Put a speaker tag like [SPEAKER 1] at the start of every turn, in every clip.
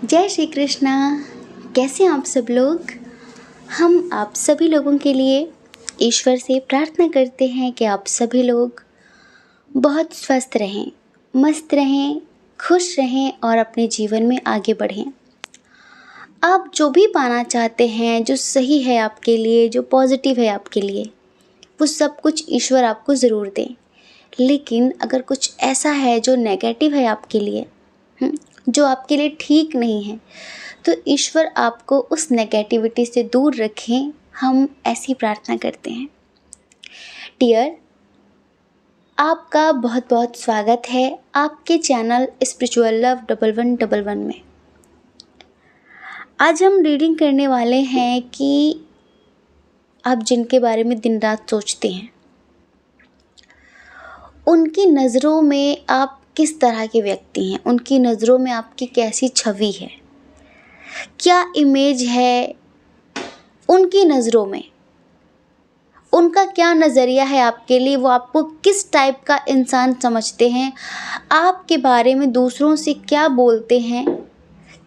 [SPEAKER 1] जय श्री कृष्णा। कैसे हैं आप सब लोग। हम आप सभी लोगों के लिए ईश्वर से प्रार्थना करते हैं कि आप सभी लोग बहुत स्वस्थ रहें, मस्त रहें, खुश रहें और अपने जीवन में आगे बढ़ें। आप जो भी पाना चाहते हैं, जो सही है आपके लिए, जो पॉजिटिव है आपके लिए, वो सब कुछ ईश्वर आपको ज़रूर दें। लेकिन अगर कुछ ऐसा है जो नेगेटिव है आपके लिए, जो आपके लिए ठीक नहीं है, तो ईश्वर आपको उस नेगेटिविटी से दूर रखें। हम ऐसी प्रार्थना करते हैं। डियर, आपका बहुत बहुत स्वागत है आपके चैनल स्पिरिचुअल लव 1111 में। आज हम रीडिंग करने वाले हैं कि आप जिनके बारे में दिन रात सोचते हैं, उनकी नज़रों में आप किस तरह के व्यक्ति हैं, उनकी नज़रों में आपकी कैसी छवि है, क्या इमेज है उनकी नज़रों में, उनका क्या नज़रिया है आपके लिए, वो आपको किस टाइप का इंसान समझते हैं, आपके बारे में दूसरों से क्या बोलते हैं,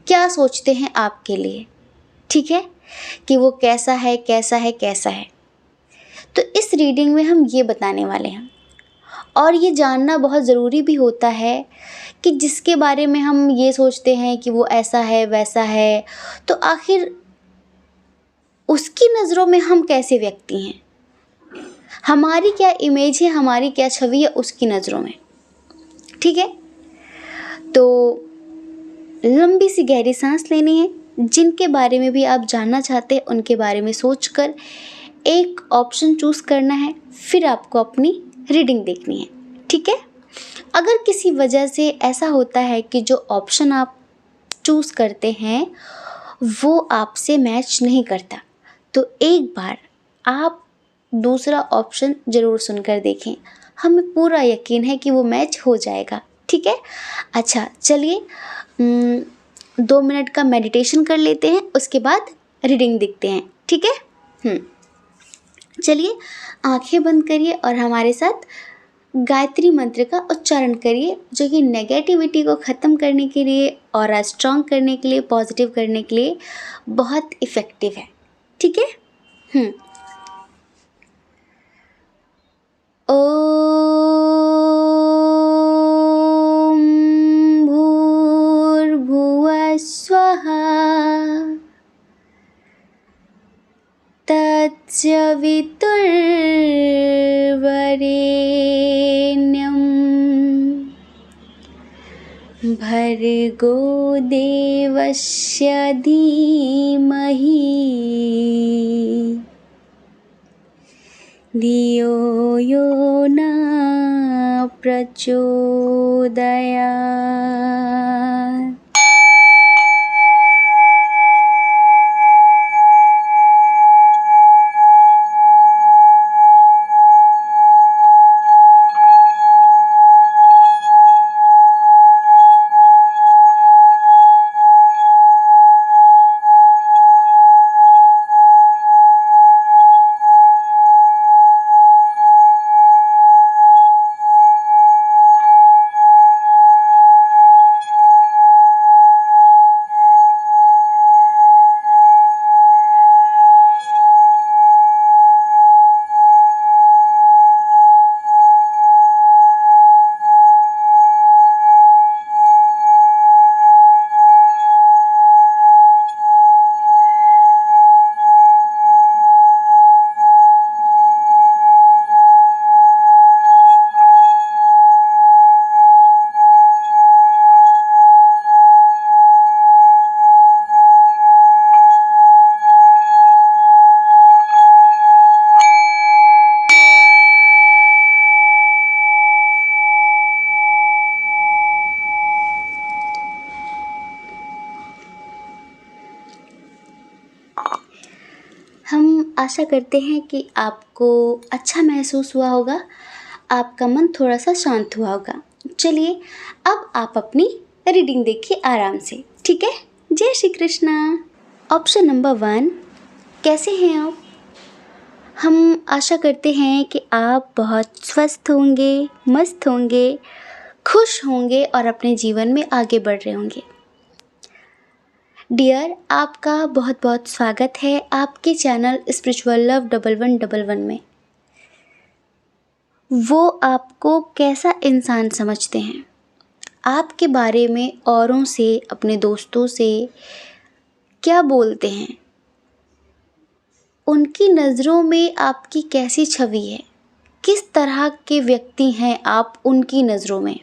[SPEAKER 1] क्या सोचते हैं आपके लिए। ठीक है कि वो कैसा है, कैसा है, कैसा है। तो इस रीडिंग में हम ये बताने वाले हैं। और ये जानना बहुत ज़रूरी भी होता है कि जिसके बारे में हम ये सोचते हैं कि वो ऐसा है, वैसा है, तो आखिर उसकी नज़रों में हम कैसे व्यक्ति हैं, हमारी क्या इमेज है, हमारी क्या छवि है उसकी नज़रों में। ठीक है, तो लंबी सी गहरी सांस लेनी है। जिनके बारे में भी आप जानना चाहते हैं उनके बारे में सोचकर एक ऑप्शन चूज़ करना है, फिर आपको अपनी रीडिंग देखनी है। ठीक है, अगर किसी वजह से ऐसा होता है कि जो ऑप्शन आप चूज़ करते हैं वो आपसे मैच नहीं करता, तो एक बार आप दूसरा ऑप्शन ज़रूर सुनकर देखें। हमें पूरा यकीन है कि वो मैच हो जाएगा। ठीक है, अच्छा चलिए 2 मिनट का मेडिटेशन कर लेते हैं, उसके बाद रीडिंग देखते हैं। ठीक है, चलिए आंखें बंद करिए और हमारे साथ गायत्री मंत्र का उच्चारण करिए, जो कि नेगेटिविटी को ख़त्म करने के लिए और स्ट्रॉन्ग करने के लिए, पॉजिटिव करने के लिए बहुत इफ़ेक्टिव है। ठीक है, ओम भूर्भुवः स्वः तत्सवितुर्वरेण्यं भर्गो देवस्य धीमहि धियो यो न प्रचोदयात्। हम आशा करते हैं कि आपको अच्छा महसूस हुआ होगा, आपका मन थोड़ा सा शांत हुआ होगा। चलिए अब आप अपनी रीडिंग देखिए आराम से। ठीक है, जय श्री कृष्णा। ऑप्शन नंबर 1, कैसे हैं आप। हम आशा करते हैं कि आप बहुत स्वस्थ होंगे, मस्त होंगे, खुश होंगे और अपने जीवन में आगे बढ़ रहे होंगे। डियर, आपका बहुत बहुत स्वागत है आपके चैनल स्पिरिचुअल लव 1111 में। वो आपको कैसा इंसान समझते हैं, आपके बारे में औरों से, अपने दोस्तों से क्या बोलते हैं, उनकी नज़रों में आपकी कैसी छवि है, किस तरह के व्यक्ति हैं आप उनकी नज़रों में,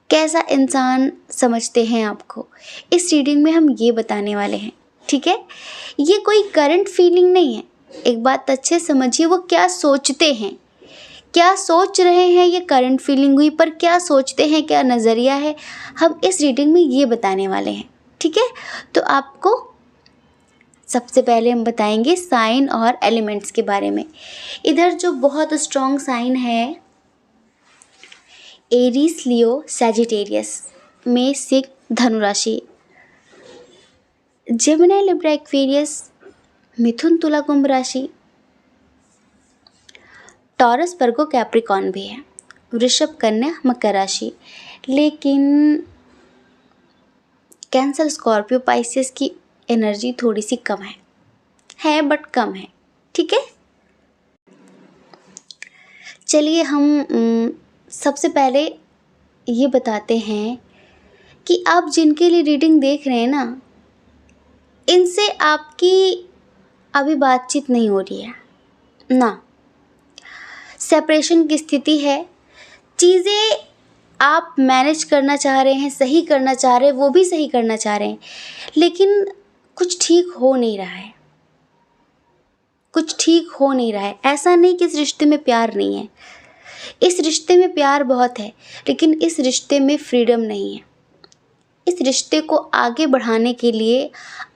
[SPEAKER 1] कैसा इंसान समझते हैं आपको। इस रीडिंग में हम ये बताने वाले हैं, ठीक है। ये कोई करंट फीलिंग नहीं है। एक बात अच्छे समझिए, वो क्या सोचते हैं, क्या सोच रहे हैं, ये करंट फीलिंग हुई, पर क्या सोचते हैं, क्या नज़रिया है, हम इस रीडिंग में ये बताने वाले हैं, ठीक है। तो आपको सबसे पहले हम बताएंगे साइन और एलिमेंट्स के बारे में। इधर जो बहुत स्ट्रॉन्ग साइन है, एरीज, लियो, सैजिटेरियस में से धनु राशि, जेमिनी, लिब्रा, एक्वेरियस, मिथुन, तुला, कुंभ राशि, टॉरस, वर्गो, कैप्रिकॉर्न भी है, वृषभ, कन्या, मकर राशि। लेकिन कैंसर, स्कॉर्पियो, पाइसेस की एनर्जी थोड़ी सी कम है बट कम है, ठीक है। चलिए हम सबसे पहले ये बताते हैं कि आप जिनके लिए रीडिंग देख रहे हैं ना, इनसे आपकी अभी बातचीत नहीं हो रही है ना, सेपरेशन की स्थिति है। चीज़ें आप मैनेज करना चाह रहे हैं, सही करना चाह रहे हैं, वो भी सही करना चाह रहे हैं, लेकिन कुछ ठीक हो नहीं रहा है, कुछ ठीक हो नहीं रहा है। ऐसा नहीं कि इस रिश्ते में प्यार नहीं है, इस रिश्ते में प्यार बहुत है, लेकिन इस रिश्ते में फ्रीडम नहीं है। इस रिश्ते को आगे बढ़ाने के लिए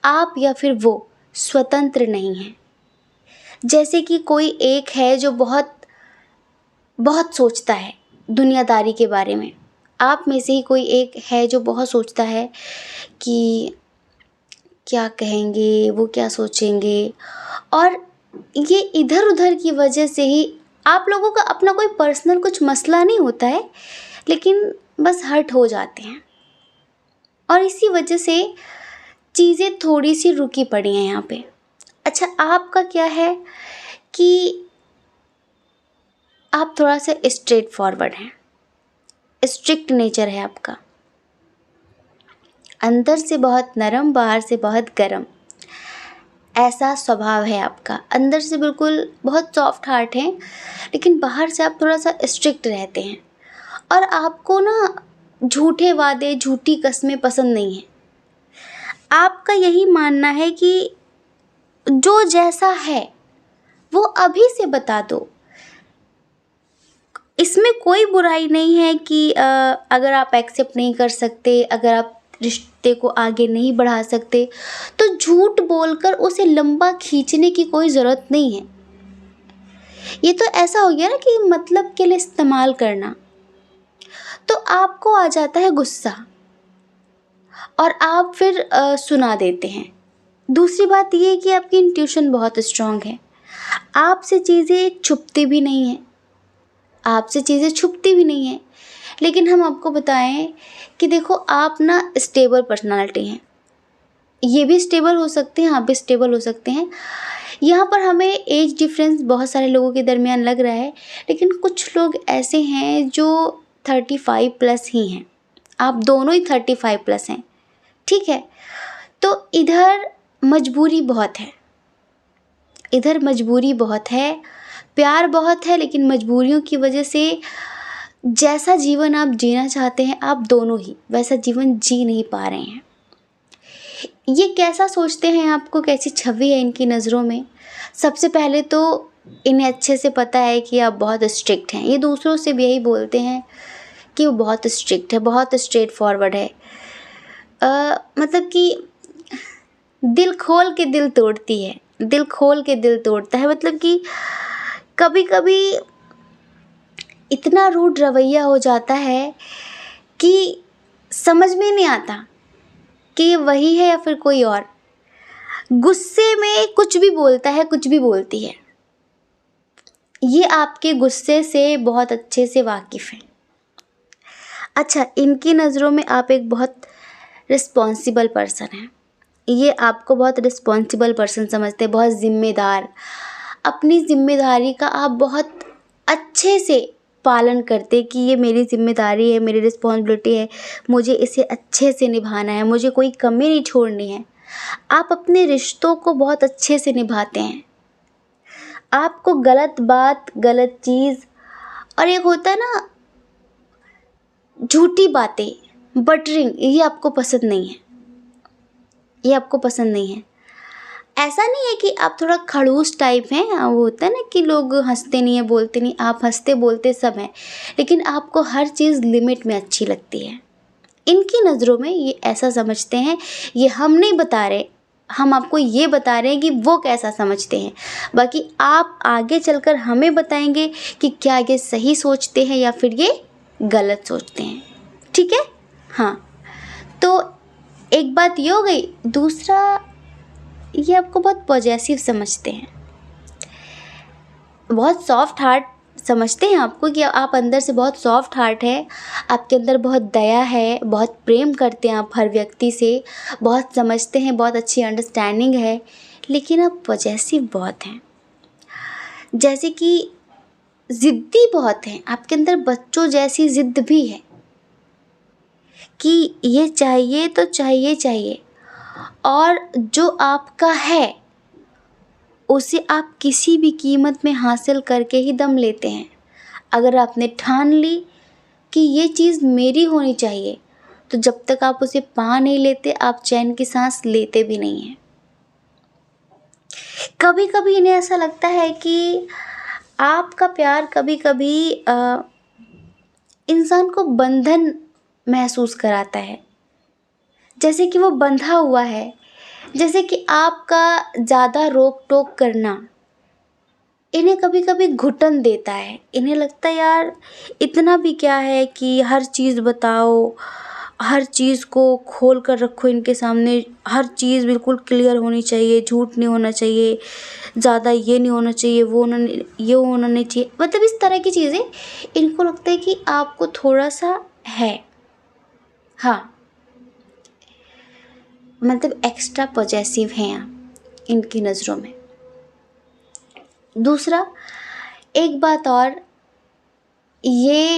[SPEAKER 1] आप या फिर वो स्वतंत्र नहीं है। जैसे कि कोई एक है जो बहुत बहुत सोचता है दुनियादारी के बारे में, आप में से ही कोई एक है जो बहुत सोचता है कि क्या कहेंगे, वो क्या सोचेंगे, और ये इधर उधर की वजह से ही आप लोगों का अपना कोई पर्सनल कुछ मसला नहीं होता है, लेकिन बस हर्ट हो जाते हैं, और इसी वजह से चीज़ें थोड़ी सी रुकी पड़ी हैं यहाँ पे। अच्छा, आपका क्या है कि आप थोड़ा सा स्ट्रेट फॉरवर्ड हैं, स्ट्रिक्ट नेचर है आपका, अंदर से बहुत नरम, बाहर से बहुत गरम, ऐसा स्वभाव है आपका। अंदर से बिल्कुल बहुत सॉफ्ट हार्ट है, लेकिन बाहर से आप थोड़ा सा स्ट्रिक्ट रहते हैं, और आपको ना झूठे वादे, झूठी कस्में पसंद नहीं है। आपका यही मानना है कि जो जैसा है वो अभी से बता दो, इसमें कोई बुराई नहीं है कि अगर आप एक्सेप्ट नहीं कर सकते, अगर आप रिश्ते को आगे नहीं बढ़ा सकते, तो झूठ बोलकर उसे लंबा खींचने की कोई ज़रूरत नहीं है। ये तो ऐसा हो गया ना कि मतलब के लिए इस्तेमाल करना, तो आपको आ जाता है गुस्सा और आप फिर सुना देते हैं। दूसरी बात ये है कि आपकी इंट्यूशन बहुत स्ट्रांग है, आपसे चीज़ें छुपती भी नहीं हैं, आपसे चीज़ें छुपती भी नहीं हैं। लेकिन हम आपको बताएं कि देखो, आप ना स्टेबल पर्सनालिटी हैं, ये भी स्टेबल हो सकते हैं, आप भी स्टेबल हो सकते हैं। यहाँ पर हमें एज डिफरेंस बहुत सारे लोगों के दरमियान लग रहा है, लेकिन कुछ लोग ऐसे हैं जो 35 प्लस ही हैं, आप दोनों ही 35 प्लस हैं, ठीक है। तो इधर मजबूरी बहुत है, इधर मजबूरी बहुत है, प्यार बहुत है, लेकिन मजबूरियों की वजह से जैसा जीवन आप जीना चाहते हैं, आप दोनों ही वैसा जीवन जी नहीं पा रहे हैं। ये कैसा सोचते हैं, आपको कैसी छवि है इनकी नज़रों में। सबसे पहले तो इन्हें अच्छे से पता है कि आप बहुत स्ट्रिक्ट हैं, ये दूसरों से भी यही बोलते हैं कि वो बहुत स्ट्रिक्ट है, बहुत स्ट्रेट फॉरवर्ड है। मतलब कि दिल खोल के दिल तोड़ती है, दिल खोल के दिल तोड़ता है। मतलब कि कभी कभी इतना रूड रवैया हो जाता है कि समझ में नहीं आता कि ये वही है या फिर कोई और। गुस्से में कुछ भी बोलता है, कुछ भी बोलती है। ये आपके गुस्से से बहुत अच्छे से वाकिफ़ है। अच्छा, इनकी नज़रों में आप एक बहुत रिस्पॉन्सिबल पर्सन है। ये आपको बहुत रिस्पॉन्सिबल पर्सन समझते हैं, बहुत ज़िम्मेदार। अपनी ज़िम्मेदारी का आप बहुत अच्छे से पालन करते कि ये मेरी ज़िम्मेदारी है, मेरी रिस्पॉन्सिबिलिटी है, मुझे इसे अच्छे से निभाना है, मुझे कोई कमी नहीं छोड़नी है। आप अपने रिश्तों को बहुत अच्छे से निभाते हैं। आपको गलत बात, गलत चीज़ और एक होता है ना झूठी बातें, बटरिंग, ये आपको पसंद नहीं है। ये आपको पसंद नहीं है। ऐसा नहीं है कि आप थोड़ा खड़ूस टाइप हैं, वो होता है ना कि लोग हंसते नहीं है, बोलते नहीं, आप हंसते बोलते सब हैं, लेकिन आपको हर चीज़ लिमिट में अच्छी लगती है। इनकी नज़रों में ये ऐसा समझते हैं, ये हम नहीं बता रहे, हम आपको ये बता रहे हैं कि वो कैसा समझते हैं। बाकी आप आगे चलकर हमें बताएंगे कि क्या ये सही सोचते हैं या फिर ये गलत सोचते हैं। ठीक है? हाँ, तो एक बात ये हो गई। दूसरा, ये आपको बहुत पॉजेसिव समझते हैं, बहुत सॉफ्ट हार्ट समझते हैं आपको कि आप अंदर से बहुत सॉफ्ट हार्ट है, आपके अंदर बहुत दया है, बहुत प्रेम करते हैं आप हर व्यक्ति से, बहुत समझते हैं, बहुत अच्छी अंडरस्टैंडिंग है, लेकिन आप पॉजेसिव बहुत हैं। जैसे कि ज़िद्दी बहुत हैं, आपके अंदर बच्चों जैसी ज़िद भी है कि ये चाहिए तो चाहिए चाहिए, और जो आपका है उसे आप किसी भी कीमत में हासिल करके ही दम लेते हैं। अगर आपने ठान ली कि ये चीज़ मेरी होनी चाहिए, तो जब तक आप उसे पा नहीं लेते, आप चैन की सांस लेते भी नहीं हैं। कभी कभी इन्हें ऐसा लगता है कि आपका प्यार कभी कभी इंसान को बंधन महसूस कराता है, जैसे कि वो बंधा हुआ है, जैसे कि आपका ज़्यादा रोक टोक करना इन्हें कभी कभी घुटन देता है। इन्हें लगता है यार इतना भी क्या है कि हर चीज़ बताओ, हर चीज़ को खोल कर रखो इनके सामने, हर चीज़ बिल्कुल क्लियर होनी चाहिए, झूठ नहीं होना चाहिए, ज़्यादा ये नहीं होना चाहिए, ये होना नहीं चाहिए। मतलब इस तरह की चीज़ें इनको लगता है कि आपको थोड़ा सा है, हाँ, मतलब एक्स्ट्रा पॉजेसिव हैं आप इनकी नज़रों में। दूसरा, एक बात और, ये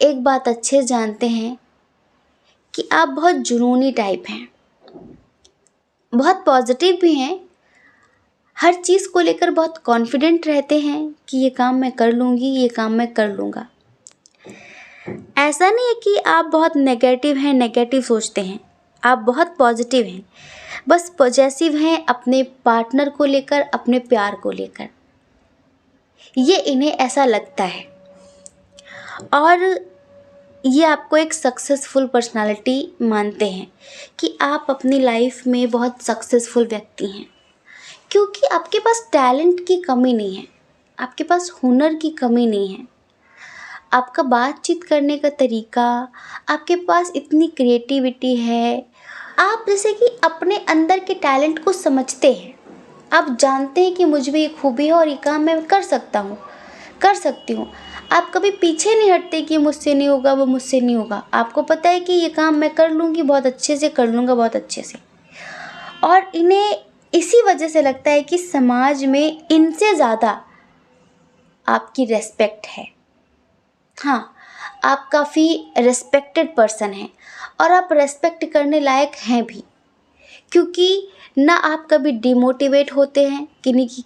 [SPEAKER 1] एक बात अच्छे से जानते हैं कि आप बहुत जुनूनी टाइप हैं, बहुत पॉजिटिव भी हैं, हर चीज़ को लेकर बहुत कॉन्फिडेंट रहते हैं कि ये काम मैं कर लूँगी, ये काम मैं कर लूँगा। ऐसा नहीं है कि आप बहुत नेगेटिव हैं, नेगेटिव सोचते हैं, आप बहुत पॉजिटिव हैं, बस पॉजेसिव हैं अपने पार्टनर को लेकर, अपने प्यार को लेकर। ये इन्हें ऐसा लगता है, और ये आपको एक सक्सेसफुल पर्सनालिटी मानते हैं कि आप अपनी लाइफ में बहुत सक्सेसफुल व्यक्ति हैं, क्योंकि आपके पास टैलेंट की कमी नहीं है, आपके पास हुनर की कमी नहीं है। आपका बातचीत करने का तरीका, आपके पास इतनी क्रिएटिविटी है, आप जैसे कि अपने अंदर के टैलेंट को समझते हैं, आप जानते हैं कि मुझ में ये खूबी है और ये काम मैं कर सकता हूँ, कर सकती हूँ। आप कभी पीछे नहीं हटते कि मुझसे नहीं होगा, वो मुझसे नहीं होगा। आपको पता है कि ये काम मैं कर लूँगी, बहुत अच्छे से कर लूँगा, बहुत अच्छे से। और इन्हें इसी वजह से लगता है कि समाज में इनसे ज़्यादा आपकी रेस्पेक्ट है। हाँ, आप काफ़ी रेस्पेक्टेड पर्सन हैं, और आप रेस्पेक्ट करने लायक हैं भी, क्योंकि ना आप कभी डिमोटिवेट होते हैं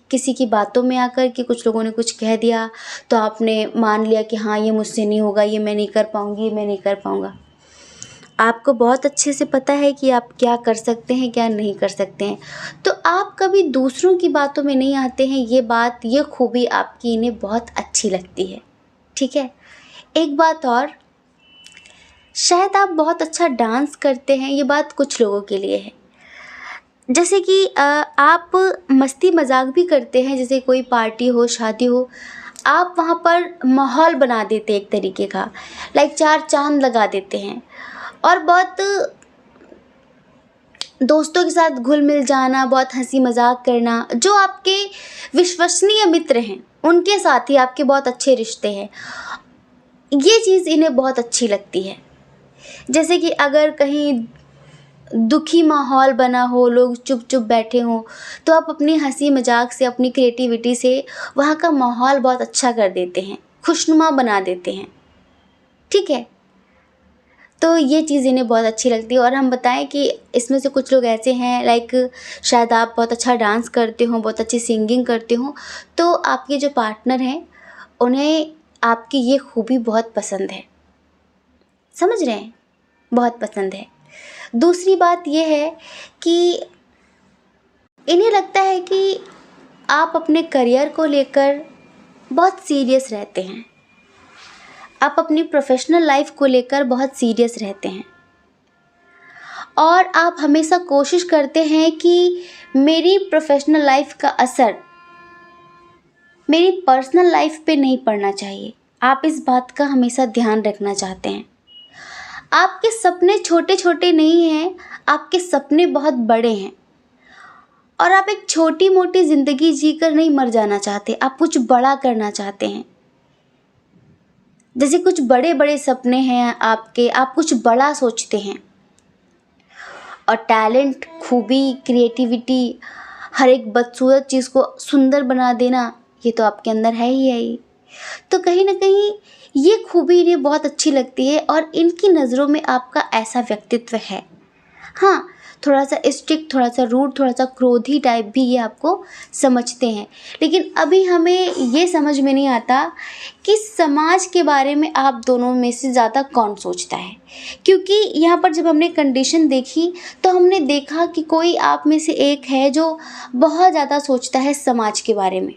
[SPEAKER 1] किसी की बातों में आकर कि कुछ लोगों ने कुछ कह दिया तो आपने मान लिया कि हाँ ये मुझसे नहीं होगा, ये मैं नहीं कर पाऊँगी, ये मैं नहीं कर पाऊँगा। आपको बहुत अच्छे से पता है कि आप क्या कर सकते हैं, क्या नहीं कर सकते हैं, तो आप कभी दूसरों की बातों में नहीं आते हैं। ये खूबी आपकी इन्हें बहुत अच्छी लगती है। ठीक है, एक बात और, शायद आप बहुत अच्छा डांस करते हैं, ये बात कुछ लोगों के लिए है। जैसे कि आप मस्ती मजाक भी करते हैं, जैसे कोई पार्टी हो, शादी हो, आप वहाँ पर माहौल बना देते हैं एक तरीके का, लाइक 4 चांद लगा देते हैं, और बहुत दोस्तों के साथ घुल मिल जाना, बहुत हंसी मजाक करना, जो आपके विश्वसनीय मित्र हैं उनके साथ ही आपके बहुत अच्छे रिश्ते हैं, ये चीज़ इन्हें बहुत अच्छी लगती है। जैसे कि अगर कहीं दुखी माहौल बना हो, लोग चुप चुप बैठे हों, तो आप अपनी हंसी मजाक से, अपनी क्रिएटिविटी से वहाँ का माहौल बहुत अच्छा कर देते हैं, खुशनुमा बना देते हैं। ठीक है, तो ये चीज़ इन्हें बहुत अच्छी लगती है। और हम बताएं कि इसमें से कुछ लोग ऐसे हैं, लाइक शायद आप बहुत अच्छा डांस करते हो, बहुत अच्छी सिंगिंग करते हो, तो आपके जो पार्टनर हैं उन्हें आपकी ये खूबी बहुत पसंद है। समझ रहे हैं, बहुत पसंद है। दूसरी बात ये है कि इन्हें लगता है कि आप अपने करियर को लेकर बहुत सीरियस रहते हैं, आप अपनी प्रोफेशनल लाइफ को लेकर बहुत सीरियस रहते हैं, और आप हमेशा कोशिश करते हैं कि मेरी प्रोफेशनल लाइफ का असर मेरी पर्सनल लाइफ पे नहीं पड़ना चाहिए। आप इस बात का हमेशा ध्यान रखना चाहते हैं। आपके सपने छोटे छोटे नहीं हैं, आपके सपने बहुत बड़े हैं, और आप एक छोटी मोटी ज़िंदगी जीकर नहीं मर जाना चाहते, आप कुछ बड़ा करना चाहते हैं। जैसे कुछ बड़े बड़े सपने हैं आपके, आप कुछ बड़ा सोचते हैं। और टैलेंट, खूबी, क्रिएटिविटी, हर एक बदसूरत चीज़ को सुंदर बना देना, ये तो आपके अंदर है ही। तो कहीं ना कहीं ये खूबी इन्हें बहुत अच्छी लगती है, और इनकी नज़रों में आपका ऐसा व्यक्तित्व है। हाँ, थोड़ा सा स्ट्रिक्ट, थोड़ा सा रूड, थोड़ा सा क्रोधी टाइप भी ये आपको समझते हैं। लेकिन अभी हमें ये समझ में नहीं आता कि समाज के बारे में आप दोनों में से ज़्यादा कौन सोचता है। क्योंकि यहाँ पर जब हमने कंडीशन देखी तो हमने देखा कि कोई आप में से एक है जो बहुत ज़्यादा सोचता है समाज के बारे में,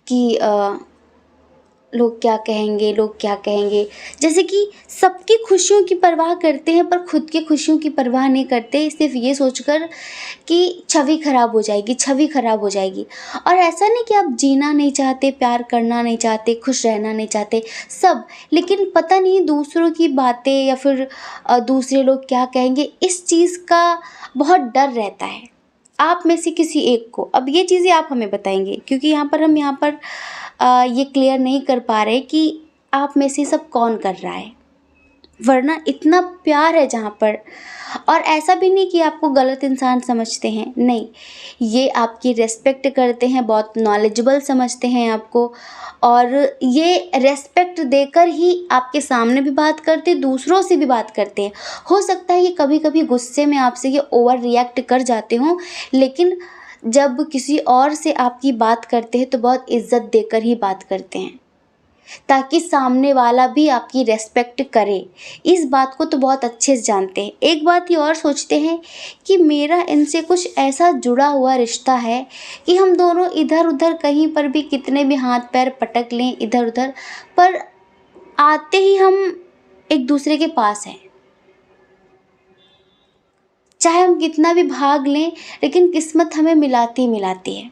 [SPEAKER 1] कि लोग क्या कहेंगे, लोग क्या कहेंगे। जैसे कि सबकी खुशियों की परवाह करते हैं पर खुद की खुशियों की परवाह नहीं करते, सिर्फ ये सोचकर कि छवि खराब हो जाएगी, छवि खराब हो जाएगी। और ऐसा नहीं कि आप जीना नहीं चाहते, प्यार करना नहीं चाहते, खुश रहना नहीं चाहते, सब, लेकिन पता नहीं दूसरों की बातें या फिर दूसरे लोग क्या कहेंगे, इस चीज़ का बहुत डर रहता है आप में से किसी एक को। अब ये चीज़ें आप हमें बताएंगे, क्योंकि हम यहाँ पर ये क्लियर नहीं कर पा रहे कि आप में से सब कौन कर रहा है, वरना इतना प्यार है जहाँ पर। और ऐसा भी नहीं कि आपको गलत इंसान समझते हैं, नहीं, ये आपकी रेस्पेक्ट करते हैं, बहुत नॉलेजेबल समझते हैं आपको, और ये रेस्पेक्ट देकर ही आपके सामने भी बात करते, दूसरों से भी बात करते हैं। हो सकता है ये कभी कभी गुस्से में आपसे ये ओवर रिएक्ट कर जाते हों, लेकिन जब किसी और से आपकी बात करते हैं तो बहुत इज्जत देकर ही बात करते हैं, ताकि सामने वाला भी आपकी रेस्पेक्ट करे। इस बात को तो बहुत अच्छे से जानते हैं। एक बात ये और सोचते हैं कि मेरा इनसे कुछ ऐसा जुड़ा हुआ रिश्ता है कि हम दोनों इधर उधर कहीं पर भी कितने भी हाथ पैर पटक लें इधर उधर, पर आते ही हम एक दूसरे के पास हैं। चाहे हम कितना भी भाग लें, लेकिन किस्मत हमें मिलाती है।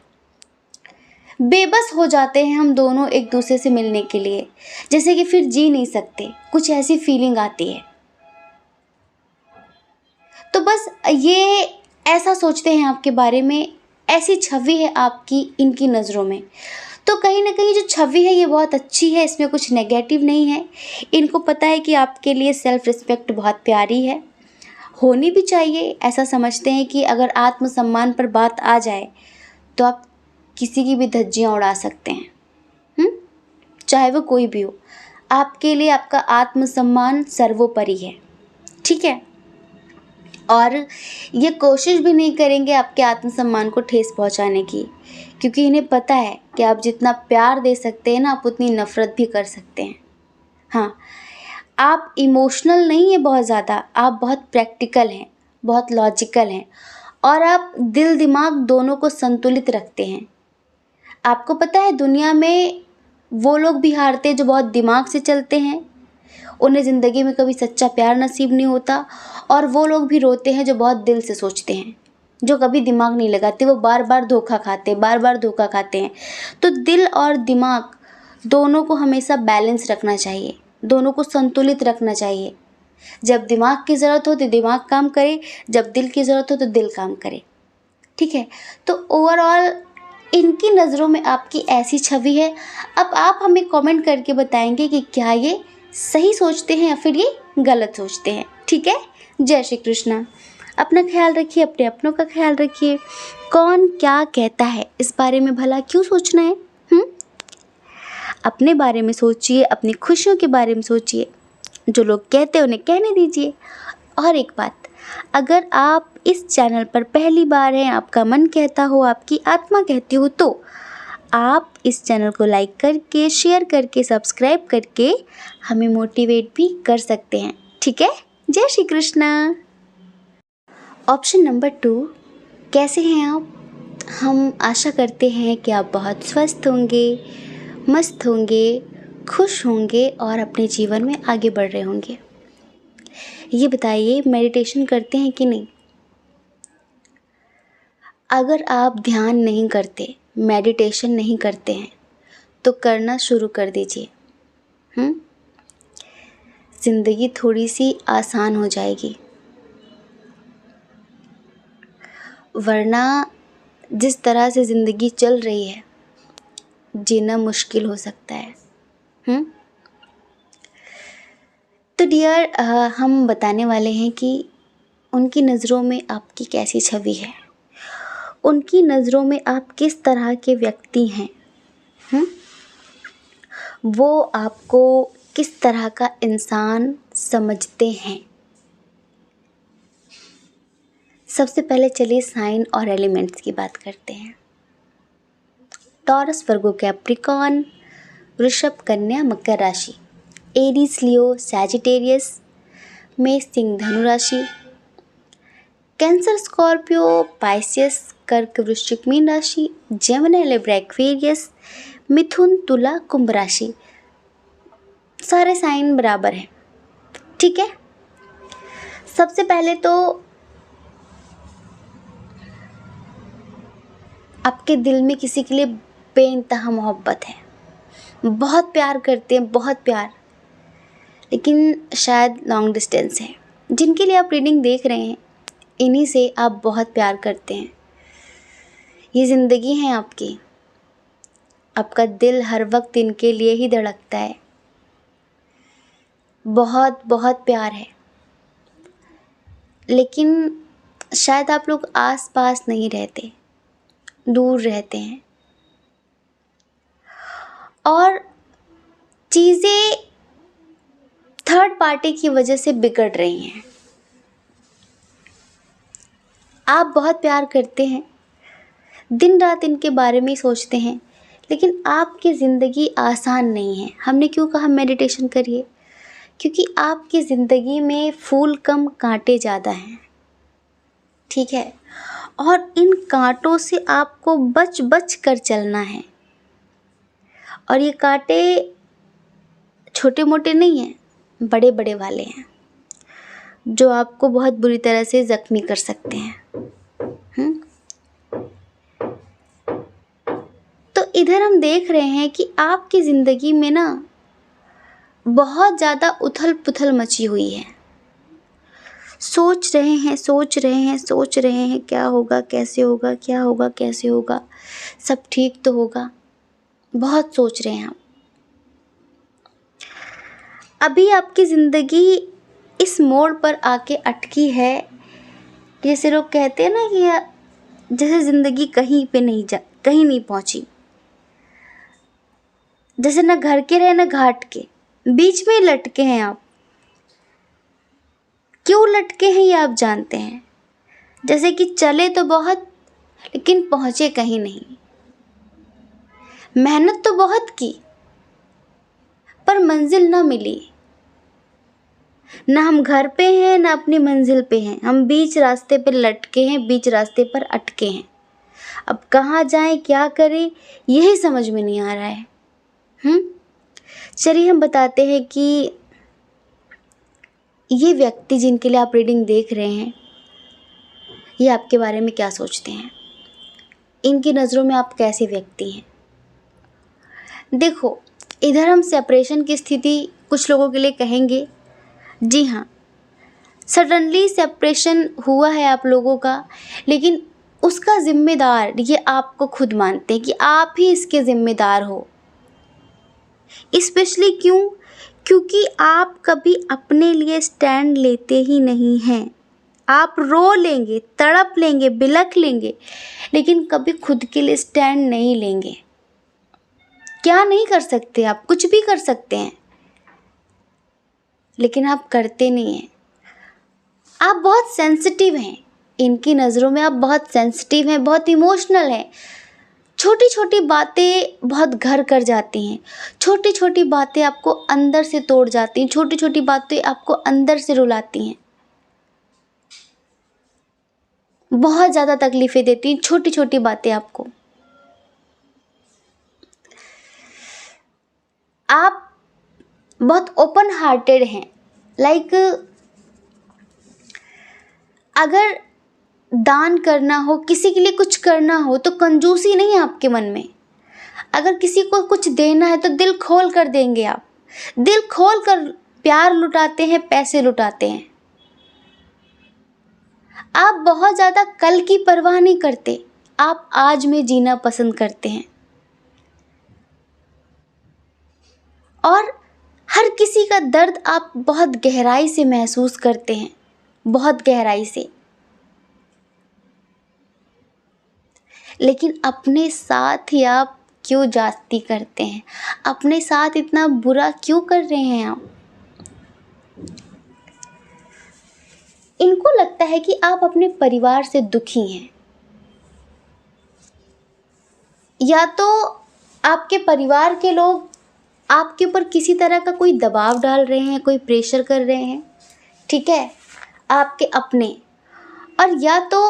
[SPEAKER 1] बेबस हो जाते हैं हम दोनों एक दूसरे से मिलने के लिए, जैसे कि फिर जी नहीं सकते, कुछ ऐसी फीलिंग आती है। तो बस ये ऐसा सोचते हैं आपके बारे में, ऐसी छवि है आपकी इनकी नज़रों में। तो कहीं ना कहीं जो छवि है ये बहुत अच्छी है, इसमें कुछ नेगेटिव नहीं है। इनको पता है कि आपके लिए सेल्फ रिस्पेक्ट बहुत प्यारी है, होनी भी चाहिए। ऐसा समझते हैं कि अगर आत्मसम्मान पर बात आ जाए तो आप किसी की भी धज्जियाँ उड़ा सकते हैं, चाहे वो कोई भी हो। आपके लिए आपका आत्मसम्मान सर्वोपरि है, ठीक है। और ये कोशिश भी नहीं करेंगे आपके आत्मसम्मान को ठेस पहुंचाने की, क्योंकि इन्हें पता है कि आप जितना प्यार दे सकते हैं ना, आप उतनी नफ़रत भी कर सकते हैं। हाँ, आप इमोशनल नहीं है बहुत ज़्यादा, आप बहुत प्रैक्टिकल हैं, बहुत लॉजिकल हैं, और आप दिल दिमाग दोनों को संतुलित रखते हैं। आपको पता है दुनिया में वो लोग भी हारते हैं जो बहुत दिमाग से चलते हैं, उन्हें ज़िंदगी में कभी सच्चा प्यार नसीब नहीं होता, और वो लोग भी रोते हैं जो बहुत दिल से सोचते हैं, जो कभी दिमाग नहीं लगाते, वो बार बार धोखा खाते हैं। तो दिल और दिमाग दोनों को हमेशा बैलेंस रखना चाहिए, दोनों को संतुलित रखना चाहिए। जब दिमाग की ज़रूरत हो तो दिमाग काम करे, जब दिल की ज़रूरत हो तो दिल काम करे, ठीक है। तो ओवरऑल इनकी नज़रों में आपकी ऐसी छवि है। अब आप हमें कमेंट करके बताएंगे कि क्या ये सही सोचते हैं या फिर ये गलत सोचते हैं। ठीक है, जय श्री कृष्णा। अपना ख्याल रखिए, अपने अपनों का ख्याल रखिए। कौन क्या कहता है इस बारे में भला क्यों सोचना है? अपने बारे में सोचिए, अपनी खुशियों के बारे में सोचिए। जो लोग कहते हैं उन्हें कहने दीजिए। और एक बात, अगर आप इस चैनल पर पहली बार हैं, आपका मन कहता हो, आपकी आत्मा कहती हो, तो आप इस चैनल को लाइक करके, शेयर करके, सब्सक्राइब करके हमें मोटिवेट भी कर सकते हैं। ठीक है, जय श्री कृष्णा। ऑप्शन नंबर 2, कैसे हैं आप? हम आशा करते हैं कि आप बहुत स्वस्थ होंगे, मस्त होंगे, खुश होंगे और अपने जीवन में आगे बढ़ रहे होंगे। ये बताइए, मेडिटेशन करते हैं कि नहीं? अगर आप ध्यान नहीं करते, मेडिटेशन नहीं करते हैं, तो करना शुरू कर दीजिए। ज़िंदगी थोड़ी सी आसान हो जाएगी, वरना जिस तरह से ज़िंदगी चल रही है, जीना मुश्किल हो सकता है। तो डियर, हम बताने वाले हैं कि उनकी नज़रों में आपकी कैसी छवि है, उनकी नज़रों में आप किस तरह के व्यक्ति हैं। वो आपको किस तरह का इंसान समझते हैं। सबसे पहले चलिए साइन और एलिमेंट्स की बात करते हैं। टॉरस, वर्गो, कैप्रिकॉर्न, वृषभ, कन्या, मकर राशि, एरीज, लियो, सैजिटेरियस, मेष, सिंह, धनु राशि, कैंसर, स्कॉर्पियो, पाइसियस, कर्क, वृश्चिक, मीन राशि, जेमिनी, लिब्रा, एक्वेरियस, मिथुन, तुला, कुंभ राशि। सारे साइन बराबर हैं। ठीक है, सबसे पहले तो आपके दिल में किसी के लिए बेइंतहा मोहब्बत है, बहुत प्यार करते हैं, बहुत प्यार, लेकिन शायद लॉन्ग डिस्टेंस है। जिनके लिए आप रीडिंग देख रहे हैं, इन्हीं से आप बहुत प्यार करते हैं। ये ज़िंदगी है आपकी, आपका दिल हर वक्त इनके लिए ही धड़कता है। बहुत बहुत प्यार है, लेकिन शायद आप लोग आस पास नहीं रहते, दूर रहते हैं, और चीज़ें थर्ड पार्टी की वजह से बिगड़ रही हैं। आप बहुत प्यार करते हैं, दिन रात इनके बारे में सोचते हैं, लेकिन आपकी ज़िंदगी आसान नहीं है। हमने क्यों कहा मेडिटेशन करिए? क्योंकि आपकी ज़िंदगी में फूल कम, कांटे ज़्यादा हैं। ठीक है, और इन कांटों से आपको बच बच कर चलना है। और ये कांटे छोटे मोटे नहीं हैं, बड़े बड़े वाले हैं, जो आपको बहुत बुरी तरह से ज़ख्मी कर सकते हैं। तो इधर हम देख रहे हैं कि आपकी ज़िंदगी में ना बहुत ज़्यादा उथल पुथल मची हुई है। सोच रहे हैं क्या होगा, कैसे होगा, क्या होगा, कैसे होगा, सब ठीक तो होगा। बहुत सोच रहे हैं आप। अभी आपकी ज़िंदगी इस मोड़ पर आके अटकी है, जैसे लोग कहते हैं ना कि जैसे ज़िंदगी कहीं नहीं पहुंची, जैसे ना घर के रहे ना घाट के, बीच में लटके हैं आप। क्यों लटके हैं ये आप जानते हैं। जैसे कि चले तो बहुत, लेकिन पहुंचे कहीं नहीं। मेहनत तो बहुत की, पर मंजिल ना मिली। ना हम घर पे हैं, ना अपनी मंजिल पे हैं। हम बीच रास्ते पर लटके हैं, बीच रास्ते पर अटके हैं। अब कहाँ जाएं, क्या करें, यही समझ में नहीं आ रहा है। चलिए हम बताते हैं कि ये व्यक्ति जिनके लिए आप रीडिंग देख रहे हैं, ये आपके बारे में क्या सोचते हैं, इनकी नज़रों में आप कैसे व्यक्ति हैं। देखो, इधर हम सेपरेशन की स्थिति कुछ लोगों के लिए कहेंगे। जी हाँ, सडनली सेपरेशन हुआ है आप लोगों का, लेकिन उसका ज़िम्मेदार ये आपको खुद मानते हैं कि आप ही इसके ज़िम्मेदार हो। स्पेशली क्यों? क्योंकि आप कभी अपने लिए स्टैंड लेते ही नहीं हैं। आप रो लेंगे, तड़प लेंगे, बिलख लेंगे, लेकिन कभी खुद के लिए स्टैंड नहीं लेंगे। क्या नहीं कर सकते आप? कुछ भी कर सकते हैं, लेकिन आप करते नहीं हैं। आप बहुत सेंसिटिव हैं, इनकी नज़रों में आप बहुत सेंसिटिव हैं, बहुत इमोशनल हैं। छोटी छोटी बातें बहुत घर कर जाती हैं, छोटी छोटी बातें आपको अंदर से तोड़ जाती हैं, छोटी छोटी बातें आपको अंदर से रुलाती हैं, बहुत ज़्यादा तकलीफ़ें देती हैं छोटी छोटी बातें आपको। आप बहुत ओपन हार्टेड हैं, लाइक अगर दान करना हो, किसी के लिए कुछ करना हो, तो कंजूसी नहीं है आपके मन में। अगर किसी को कुछ देना है तो दिल खोल कर देंगे आप, दिल खोल कर प्यार लुटाते हैं, पैसे लुटाते हैं। आप बहुत ज़्यादा कल की परवाह नहीं करते, आप आज में जीना पसंद करते हैं। और हर किसी का दर्द आप बहुत गहराई से महसूस करते हैं, बहुत गहराई से। लेकिन अपने साथ ही आप क्यों जाती करते हैं? अपने साथ इतना बुरा क्यों कर रहे हैं आप? इनको लगता है कि आप अपने परिवार से दुखी हैं, या तो आपके परिवार के लोग आपके ऊपर किसी तरह का कोई दबाव डाल रहे हैं, कोई प्रेशर कर रहे हैं, ठीक है, आपके अपने, और या तो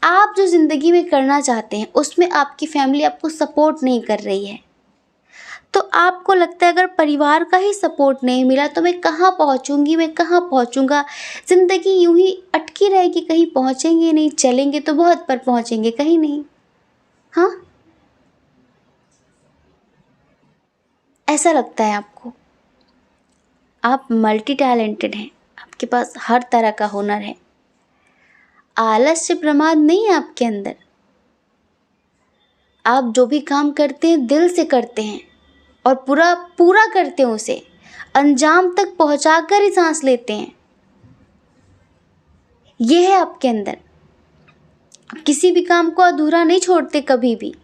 [SPEAKER 1] आप जो ज़िंदगी में करना चाहते हैं उसमें आपकी फैमिली आपको सपोर्ट नहीं कर रही है। तो आपको लगता है अगर परिवार का ही सपोर्ट नहीं मिला तो मैं कहाँ पहुँचूँगी, मैं कहाँ पहुँचूँगा, ज़िंदगी यूं ही अटकी रहेगी, कहीं पहुँचेंगे नहीं, चलेंगे तो बहुत पर पहुँचेंगे कहीं नहीं। हाँ, ऐसा लगता है आपको। आप मल्टी टैलेंटेड हैं, आपके पास हर तरह का हुनर है, आलस्य प्रमाद नहीं है आपके अंदर। आप जो भी काम करते हैं दिल से करते हैं और पूरा पूरा करते हैं, उसे अंजाम तक पहुंचाकर ही सांस लेते हैं। ये है आपके अंदर। आप किसी भी काम को अधूरा नहीं छोड़ते कभी भी।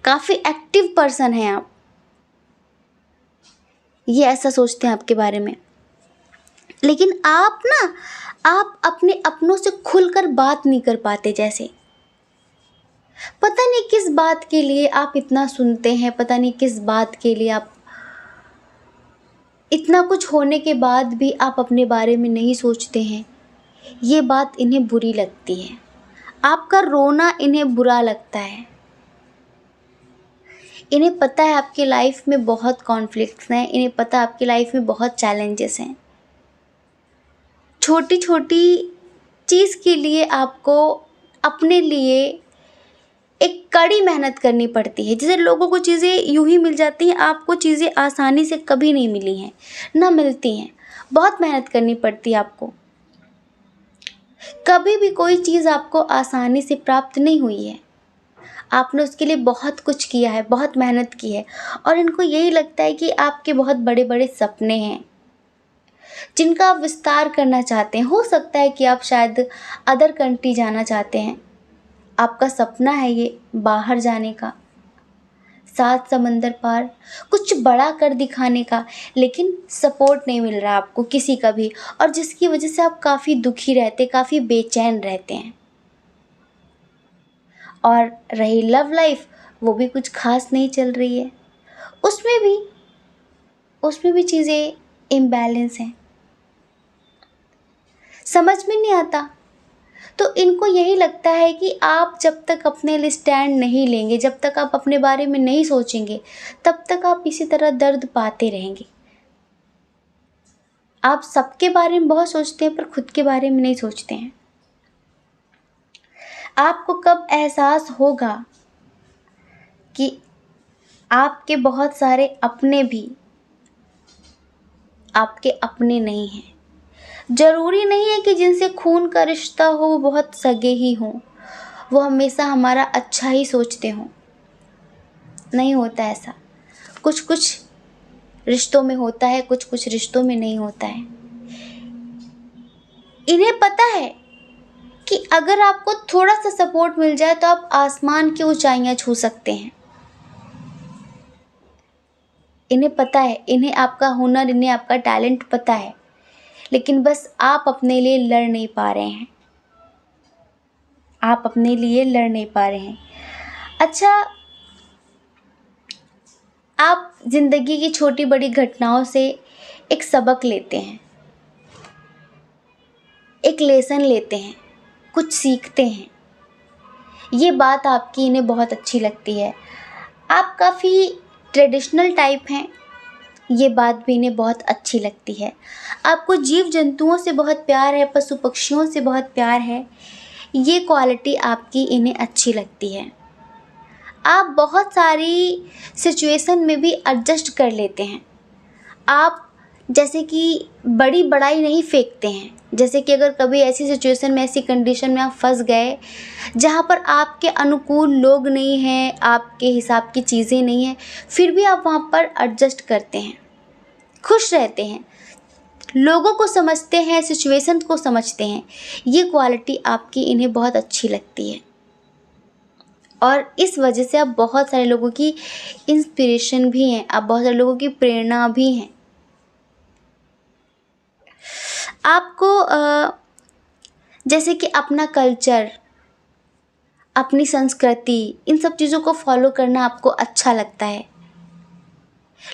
[SPEAKER 1] काफ़ी एक्टिव पर्सन हैं आप, ये ऐसा सोचते हैं आपके बारे में। लेकिन आप अपने अपनों से खुलकर बात नहीं कर पाते जैसे। पता नहीं किस बात के लिए आप इतना सुनते हैं, पता नहीं किस बात के लिए आप इतना कुछ होने के बाद भी आप अपने बारे में नहीं सोचते हैं। ये बात इन्हें बुरी लगती है, आपका रोना इन्हें बुरा लगता है। इन्हें पता है आपकी लाइफ में बहुत कॉन्फ्लिक्ट्स हैं, इन्हें पता है आपकी लाइफ में बहुत चैलेंजेस हैं। छोटी छोटी चीज़ के लिए आपको अपने लिए एक कड़ी मेहनत करनी पड़ती है। जैसे लोगों को चीज़ें यूं ही मिल जाती हैं, आपको चीज़ें आसानी से कभी नहीं मिली हैं, ना मिलती हैं। बहुत मेहनत करनी पड़ती है आपको। कभी भी कोई चीज़ आपको आसानी से प्राप्त नहीं हुई है, आपने उसके लिए बहुत कुछ किया है, बहुत मेहनत की है। और इनको यही लगता है कि आपके बहुत बड़े बड़े सपने हैं जिनका आप विस्तार करना चाहते हैं। हो सकता है कि आप शायद अदर कंट्री जाना चाहते हैं, आपका सपना है ये बाहर जाने का, 7 समंदर पार कुछ बड़ा कर दिखाने का, लेकिन सपोर्ट नहीं मिल रहा आपको किसी का भी, और जिसकी वजह से आप काफ़ी दुखी रहते, काफ़ी बेचैन रहते हैं। और रही लव लाइफ, वो भी कुछ खास नहीं चल रही है, उसमें भी चीज़ें इम्बैलेंस हैं, समझ में नहीं आता। तो इनको यही लगता है कि आप जब तक अपने लिए स्टैंड नहीं लेंगे, जब तक आप अपने बारे में नहीं सोचेंगे, तब तक आप इसी तरह दर्द पाते रहेंगे। आप सबके बारे में बहुत सोचते हैं पर खुद के बारे में नहीं सोचते हैं। आपको कब एहसास होगा कि आपके बहुत सारे अपने भी आपके अपने नहीं हैं। ज़रूरी नहीं है कि जिनसे खून का रिश्ता हो वो बहुत सगे ही हों, वो हमेशा हमारा अच्छा ही सोचते हों। नहीं होता ऐसा। कुछ कुछ रिश्तों में होता है, कुछ कुछ रिश्तों में नहीं होता है। इन्हें पता है कि अगर आपको थोड़ा सा सपोर्ट मिल जाए तो आप आसमान की ऊंचाइयां छू सकते हैं। इन्हें पता है, इन्हें आपका हुनर, इन्हें आपका टैलेंट पता है, लेकिन बस आप अपने लिए लड़ नहीं पा रहे हैं। आप अपने लिए लड़ नहीं पा रहे हैं। अच्छा, आप जिंदगी की छोटी बड़ी घटनाओं से एक सबक लेते हैं, एक लेसन लेते हैं, कुछ सीखते हैं। ये बात आपकी इन्हें बहुत अच्छी लगती है। आप काफ़ी ट्रेडिशनल टाइप हैं, ये बात भी इन्हें बहुत अच्छी लगती है। आपको जीव जंतुओं से बहुत प्यार है, पशु पक्षियों से बहुत प्यार है, ये क्वालिटी आपकी इन्हें अच्छी लगती है। आप बहुत सारी सिचुएशन में भी एडजस्ट कर लेते हैं। आप जैसे कि बड़ी बड़ाई नहीं फेंकते हैं। जैसे कि अगर कभी ऐसी सिचुएशन में, ऐसी कंडीशन में आप फंस गए जहाँ पर आपके अनुकूल लोग नहीं हैं, आपके हिसाब की चीज़ें नहीं हैं, फिर भी आप वहाँ पर एडजस्ट करते हैं, खुश रहते हैं, लोगों को समझते हैं, सिचुएशन को समझते हैं। ये क्वालिटी आपकी इन्हें बहुत अच्छी लगती है और इस वजह से आप बहुत सारे लोगों की इंस्पिरेशन भी हैं, आप बहुत सारे लोगों की प्रेरणा भी हैं। आपको जैसे कि अपना कल्चर, अपनी संस्कृति, इन सब चीज़ों को फॉलो करना आपको अच्छा लगता है।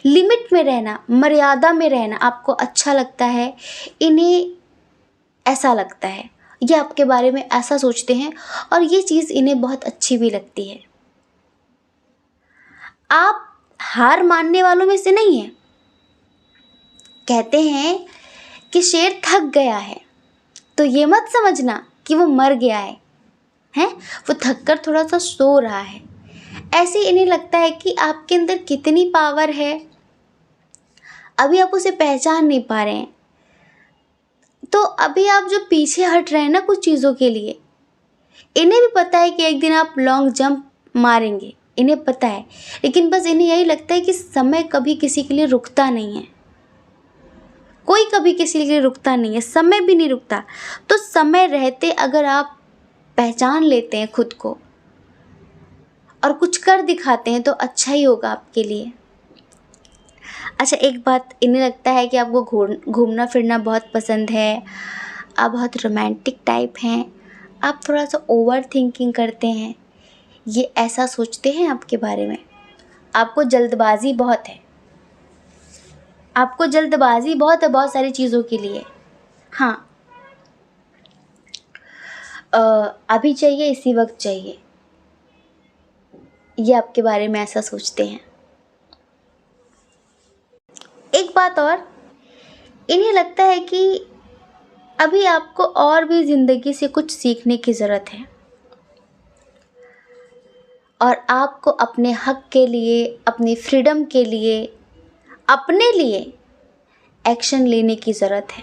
[SPEAKER 1] लिमिट में रहना, मर्यादा में रहना आपको अच्छा लगता है। इन्हें ऐसा लगता है, ये आपके बारे में ऐसा सोचते हैं और ये चीज़ इन्हें बहुत अच्छी भी लगती है। आप हार मानने वालों में से नहीं हैं। कहते हैं कि शेर थक गया है, तो ये मत समझना कि वो मर गया है, हैं? वो थक कर थोड़ा सा सो रहा है। ऐसे इन्हें लगता है कि आपके अंदर कितनी पावर है, अभी आप उसे पहचान नहीं पा रहे हैं। तो अभी आप जो पीछे हट रहे हैं ना कुछ चीज़ों के लिए, इन्हें भी पता है कि एक दिन आप लॉन्ग जंप मारेंगे, इन्हें पता है, लेकिन बस इन्हें यही लगता है कि समय कभी किसी के लिए रुकता नहीं है। कोई कभी किसी के लिए रुकता नहीं है, समय भी नहीं रुकता। तो समय रहते अगर आप पहचान लेते हैं खुद को और कुछ कर दिखाते हैं तो अच्छा ही होगा आपके लिए। अच्छा, एक बात, इन्हें लगता है कि आपको घूमना फिरना बहुत पसंद है, आप बहुत रोमांटिक टाइप हैं, आप थोड़ा सा ओवर थिंकिंग करते हैं। ये ऐसा सोचते हैं आपके बारे में। आपको जल्दबाजी बहुत है, आपको जल्दबाजी बहुत है बहुत सारी चीज़ों के लिए। हाँ, अभी चाहिए, इसी वक्त चाहिए, ये आपके बारे में ऐसा सोचते हैं। एक बात और, इन्हें लगता है कि अभी आपको और भी ज़िंदगी से कुछ सीखने की ज़रूरत है और आपको अपने हक के लिए, अपनी फ्रीडम के लिए, अपने लिए एक्शन लेने की ज़रूरत है।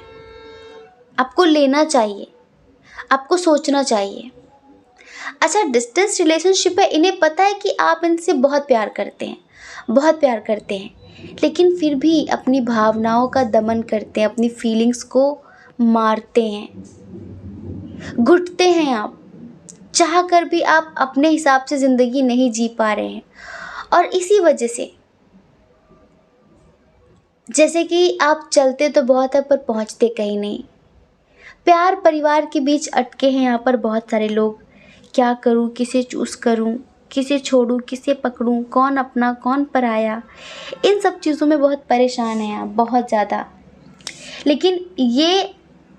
[SPEAKER 1] आपको लेना चाहिए, आपको सोचना चाहिए। अच्छा, डिस्टेंस रिलेशनशिप है, इन्हें पता है कि आप इनसे बहुत प्यार करते हैं, बहुत प्यार करते हैं, लेकिन फिर भी अपनी भावनाओं का दमन करते हैं, अपनी फीलिंग्स को मारते हैं, घुटते हैं। आप चाह कर भी आप अपने हिसाब से ज़िंदगी नहीं जी पा रहे हैं और इसी वजह से, जैसे कि आप चलते तो बहुत है पर पहुंचते कहीं नहीं। प्यार परिवार के बीच अटके हैं यहाँ पर बहुत सारे लोग। क्या करूँ, किसे चूज़ करूँ, किसे छोड़ूँ, किसे पकड़ूँ, कौन अपना कौन पराया, इन सब चीज़ों में बहुत परेशान हैं आप, बहुत ज़्यादा। लेकिन ये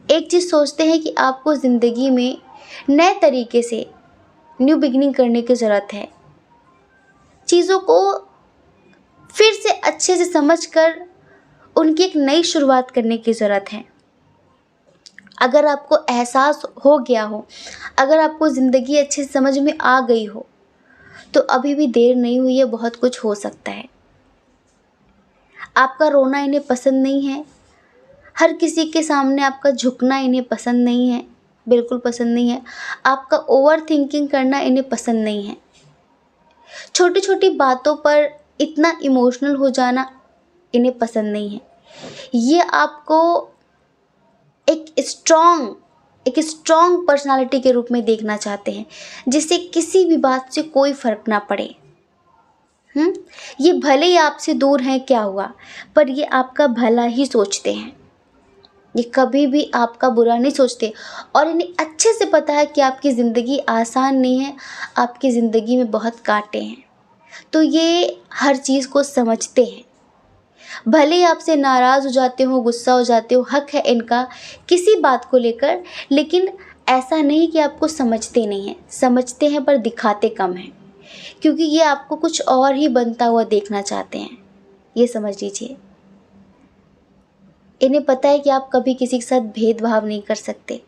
[SPEAKER 1] एक चीज़ सोचते हैं कि आपको ज़िंदगी में नए तरीके से न्यू बिगिनिंग करने की ज़रूरत है। चीज़ों को फिर से अच्छे से समझकर उनकी एक नई शुरुआत करने की ज़रूरत है। अगर आपको एहसास हो गया हो, अगर आपको ज़िंदगी अच्छे से समझ में आ गई हो, तो अभी भी देर नहीं हुई है, बहुत कुछ हो सकता है। आपका रोना इन्हें पसंद नहीं है, हर किसी के सामने आपका झुकना इन्हें पसंद नहीं है, बिल्कुल पसंद नहीं है। आपका ओवर थिंकिंग करना इन्हें पसंद नहीं है। छोटी छोटी बातों पर इतना इमोशनल हो जाना इन्हें पसंद नहीं है। ये आपको एक स्ट्रॉन्ग पर्सनालिटी के रूप में देखना चाहते हैं, जिससे किसी भी बात से कोई फर्क ना पड़े। ये भले ही आपसे दूर हैं, क्या हुआ, पर ये आपका भला ही सोचते हैं। ये कभी भी आपका बुरा नहीं सोचते और इन्हें अच्छे से पता है कि आपकी ज़िंदगी आसान नहीं है, आपकी ज़िंदगी में बहुत कांटे हैं। तो ये हर चीज़ को समझते हैं। भले ही आपसे नाराज़ हो जाते हो, गुस्सा हो जाते हो, हक है इनका किसी बात को लेकर, लेकिन ऐसा नहीं कि आपको समझते नहीं हैं, समझते हैं पर दिखाते कम हैं, क्योंकि ये आपको कुछ और ही बनता हुआ देखना चाहते हैं। ये समझ लीजिए। इन्हें पता है कि आप कभी किसी के साथ भेदभाव नहीं कर सकते।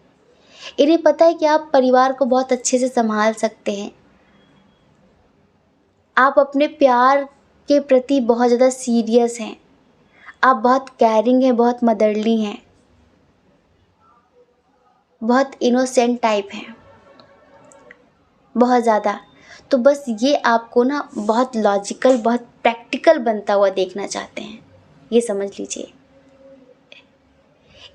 [SPEAKER 1] इन्हें पता है कि आप परिवार को बहुत अच्छे से संभाल सकते हैं। आप अपने प्यार के प्रति बहुत ज़्यादा सीरियस हैं। आप बहुत केयरिंग हैं, बहुत मदरली हैं, बहुत इनोसेंट टाइप हैं, बहुत ज़्यादा। तो बस ये आपको ना बहुत लॉजिकल, बहुत प्रैक्टिकल बनता हुआ देखना चाहते हैं। ये समझ लीजिए।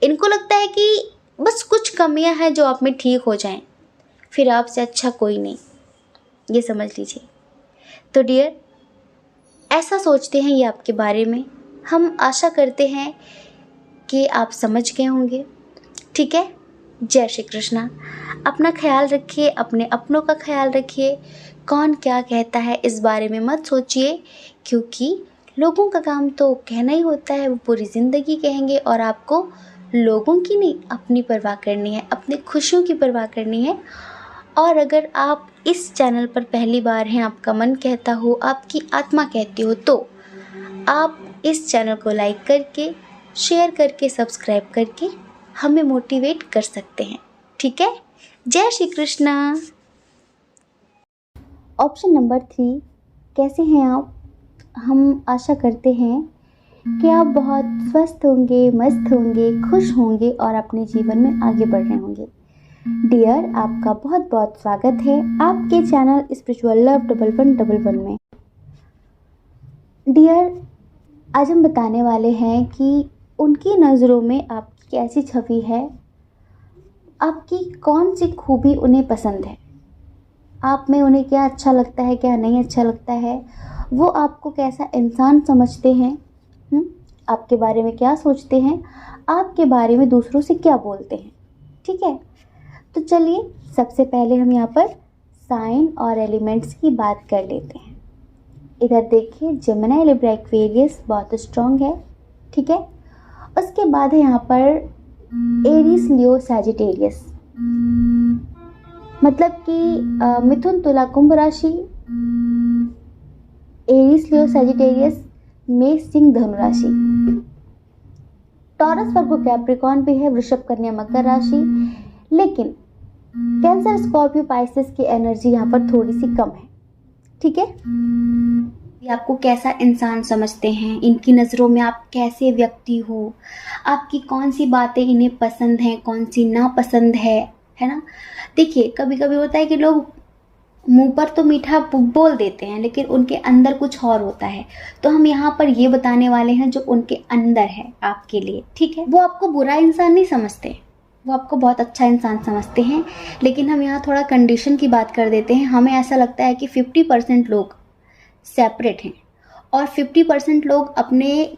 [SPEAKER 1] इनको लगता है कि बस कुछ कमियां हैं जो आप में ठीक हो जाएं, फिर आपसे अच्छा कोई नहीं। ये समझ लीजिए। तो डियर, ऐसा सोचते हैं ये आपके बारे में। हम आशा करते हैं कि आप समझ गए होंगे। ठीक है। जय श्री कृष्णा। अपना ख्याल रखिए, अपने अपनों का ख्याल रखिए। कौन क्या कहता है इस बारे में मत सोचिए, क्योंकि लोगों का काम तो कहना ही होता है, वो पूरी ज़िंदगी कहेंगे और आपको लोगों की नहीं, अपनी परवाह करनी है, अपनी खुशियों की परवाह करनी है। और अगर आप इस चैनल पर पहली बार हैं, आपका मन कहता हो, आपकी आत्मा कहती हो, तो आप इस चैनल को लाइक करके, शेयर करके, सब्सक्राइब करके हमें मोटिवेट कर सकते हैं। ठीक है। जय श्री कृष्णा। ऑप्शन नंबर 3, कैसे हैं आप? हम आशा करते हैं कि आप बहुत स्वस्थ होंगे, मस्त होंगे, खुश होंगे और अपने जीवन में आगे बढ़ रहे होंगे। डियर, आपका बहुत बहुत स्वागत है आपके चैनल स्पिरिचुअल लव 1111 में। डियर, आज हम बताने वाले हैं कि उनकी नज़रों में आपकी कैसी छवि है, आपकी कौन सी खूबी उन्हें पसंद है, आप में उन्हें क्या अच्छा लगता है, क्या नहीं अच्छा लगता है, वो आपको कैसा इंसान समझते हैं, आपके बारे में क्या सोचते हैं, आपके बारे में दूसरों से क्या बोलते हैं। ठीक है। तो चलिए, सबसे पहले हम यहाँ पर साइन और एलिमेंट्स की बात कर लेते हैं। इधर देखिए, जेमिनी, लिब्रा, एक्वेरियस बहुत स्ट्रॉन्ग है। ठीक है। उसके बाद है यहाँ पर एरीज, लियो, सैजिटेरियस, मतलब कि मिथुन, तुला, कुंभ राशि, एरीज, लियो, सैजिटेरियस, मेष, सिंह, धनु राशि। टॉरस, वर्गो, कैप्रिकॉर्न भी है, वृषभ, कन्या, मकर राशि। लेकिन कैंसर, स्कॉर्पियो, पाइसेस की एनर्जी यहाँ पर थोड़ी सी कम है। ठीक है। ये आपको कैसा इंसान समझते हैं, इनकी नज़रों में आप कैसे व्यक्ति हो, आपकी कौन सी बातें इन्हें पसंद हैं, कौन सी नापसंद है ना। देखिए, कभी कभी होता है कि लोग मुंह पर तो मीठा बोल देते हैं, लेकिन उनके अंदर कुछ और होता है। तो हम यहाँ पर ये बताने वाले हैं जो उनके अंदर है आपके लिए। ठीक है। वो आपको बुरा इंसान नहीं समझते, वो आपको बहुत अच्छा इंसान समझते हैं। लेकिन हम यहाँ थोड़ा कंडीशन की बात कर देते हैं। हमें ऐसा लगता है कि 50% लोग सेपरेट हैं और 50% लोग अपने